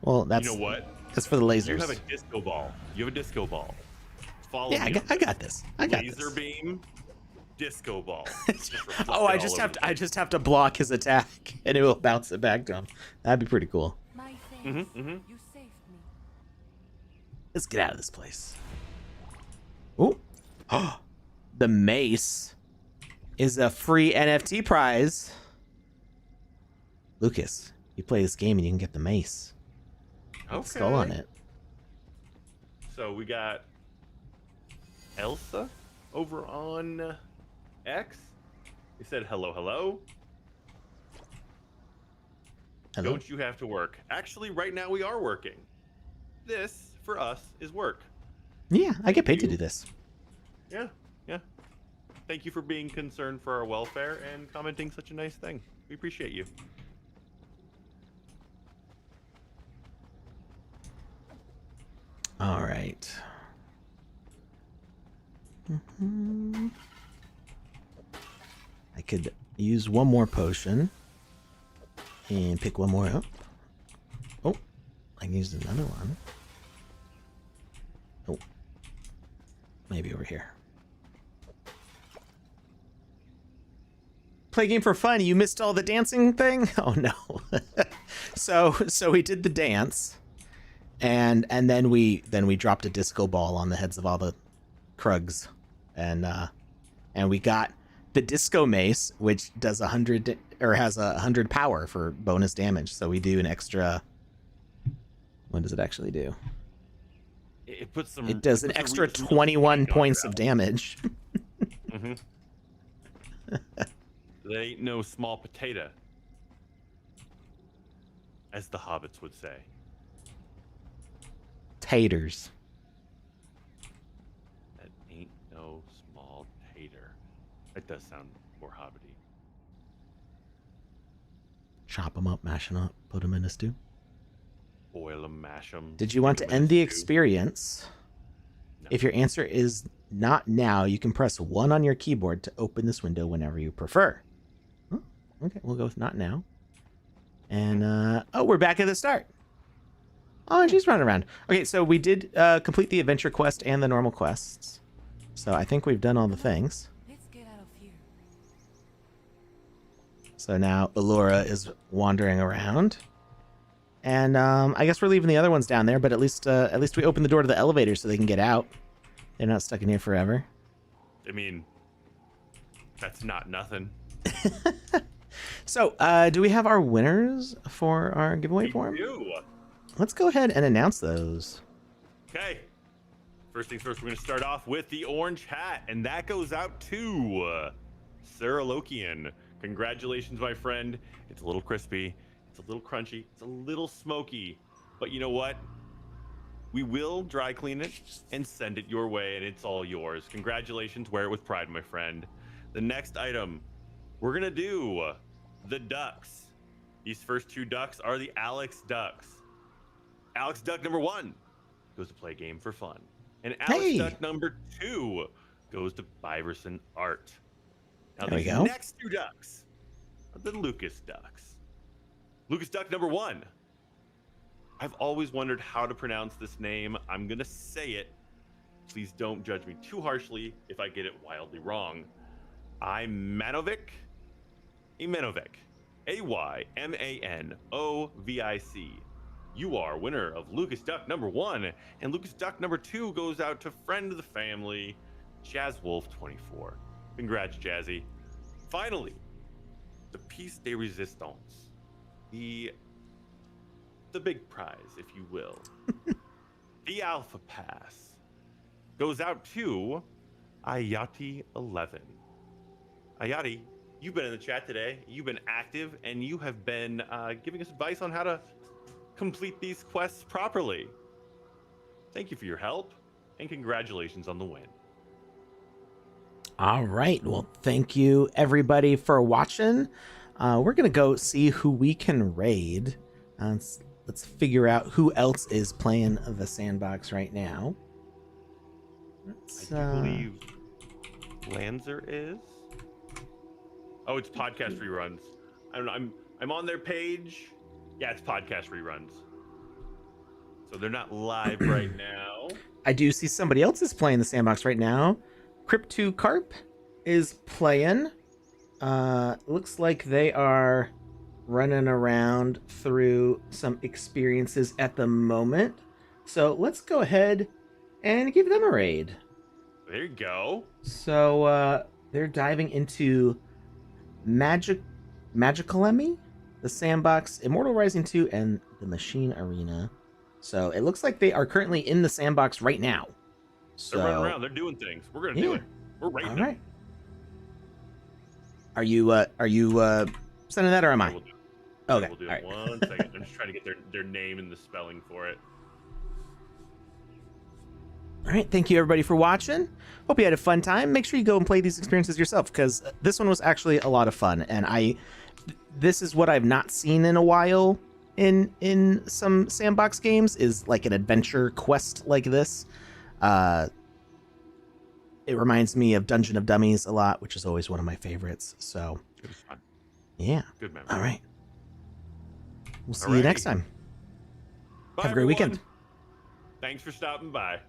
Well, that's You know what? that's for the lasers. You have a disco ball. You have a disco ball. Follow Yeah, me. I got this. I got Laser this. beam, disco ball. Oh, I just have to block his attack, and it will bounce it back to him. That'd be pretty cool. My thanks. Mm-hmm. You saved me. Let's get out of this place. Oh, the mace is a free NFT prize. Lucas, you play this game and you can get the mace. Okay. Skull on it. So we got Elsa over on X. He said hello, hello. Hello. Don't you have to work? Actually, right now we are working. This, for us, is work. Yeah, I get paid to do this. Yeah, yeah. Thank you for being concerned for our welfare and commenting such a nice thing. We appreciate you. All right. I could use one more potion and pick one more up. Oh, I can use another one. Oh, maybe over here. Play a game for fun. You missed all the dancing thing? Oh no. So we did the dance. And then we dropped a disco ball on the heads of all the krugs, and we got the disco mace, which does 100 or has 100 power for bonus damage. So we do an extra. What does it actually do? It puts some. It does an extra 21 points of damage. Mm-hmm. That ain't no small potato, as the hobbits would say. Taters. That ain't no small tater. That does sound more hobbity. Chop them up, mash them up, put them in a stew. Boil them, mash them. Did you want to end the experience? No. If your answer is not now, you can press 1 on your keyboard to open this window whenever you prefer. Oh, okay, we'll go with not now. And, oh, we're back at the start. Oh, she's running around. Okay, so we did complete the adventure quest and the normal quests. So I think we've done all the things. Let's get out of here. So now Allura is wandering around. And I guess we're leaving the other ones down there, but at least we opened the door to the elevator so they can get out. They're not stuck in here forever. I mean, that's not nothing. So, do we have our winners for our giveaway form? Let's go ahead and announce those. Okay. First things first, we're going to start off with the orange hat, and that goes out to Sarah Lokian. Congratulations, my friend. It's a little crispy, it's a little crunchy, it's a little smoky, but you know what? We will dry clean it and send it your way, and it's all yours. Congratulations. Wear it with pride, my friend. The next item, we're going to do the ducks. These first 2 ducks are the Alex ducks. Alex duck number 1 goes to play a game for fun. And Alex duck number 2 goes to Biverson Art. Now there we these go. next 2 ducks are the Lucas ducks. Lucas duck number 1. I've always wondered how to pronounce this name. I'm going to say it. Please don't judge me too harshly if I get it wildly wrong. Imanovic. Aymanovic. You are winner of Lucas Duck number 1, and Lucas Duck number 2 goes out to friend of the family, JazzWolf24. Congrats, Jazzy. Finally, the piece de resistance, the big prize, if you will, the Alpha Pass, goes out to Ayati11. Ayati, you've been in the chat today. You've been active, and you have been giving us advice on how to complete these quests properly. Thank you for your help, and congratulations on the win. All right. Well, thank you everybody for watching. We're gonna go see who we can raid. Let's figure out who else is playing the sandbox right now. I do believe Lanzer is? Oh, it's podcast reruns. I don't know. I'm on their page. Yeah, it's podcast reruns. So they're not live right now. I do see somebody else is playing the sandbox right now. Crypt Carp is playing. Looks like they are running around through some experiences at the moment. So let's go ahead and give them a raid. There you go. So they're diving into Magicalemi, the Sandbox, Immortal Rising 2, and the Machine Arena. So it looks like they are currently in the sandbox right now. So They're running around. They're doing things. We're gonna do it. We're raiding. All right. Are you sending that or am I? We'll do it. Okay. We'll do All it. right. 1 second. I'm just trying to get their name and the spelling for it. All right. Thank you everybody for watching. Hope you had a fun time. Make sure you go and play these experiences yourself because this one was actually a lot of fun, and this is what I've not seen in a while in some sandbox games is like an adventure quest like this. It reminds me of Dungeon of Dummies a lot, which is always one of my favorites. So It was fun. yeah. Good memory. All right. We'll see you next time. Bye, Have a great weekend. everyone. Thanks for stopping by.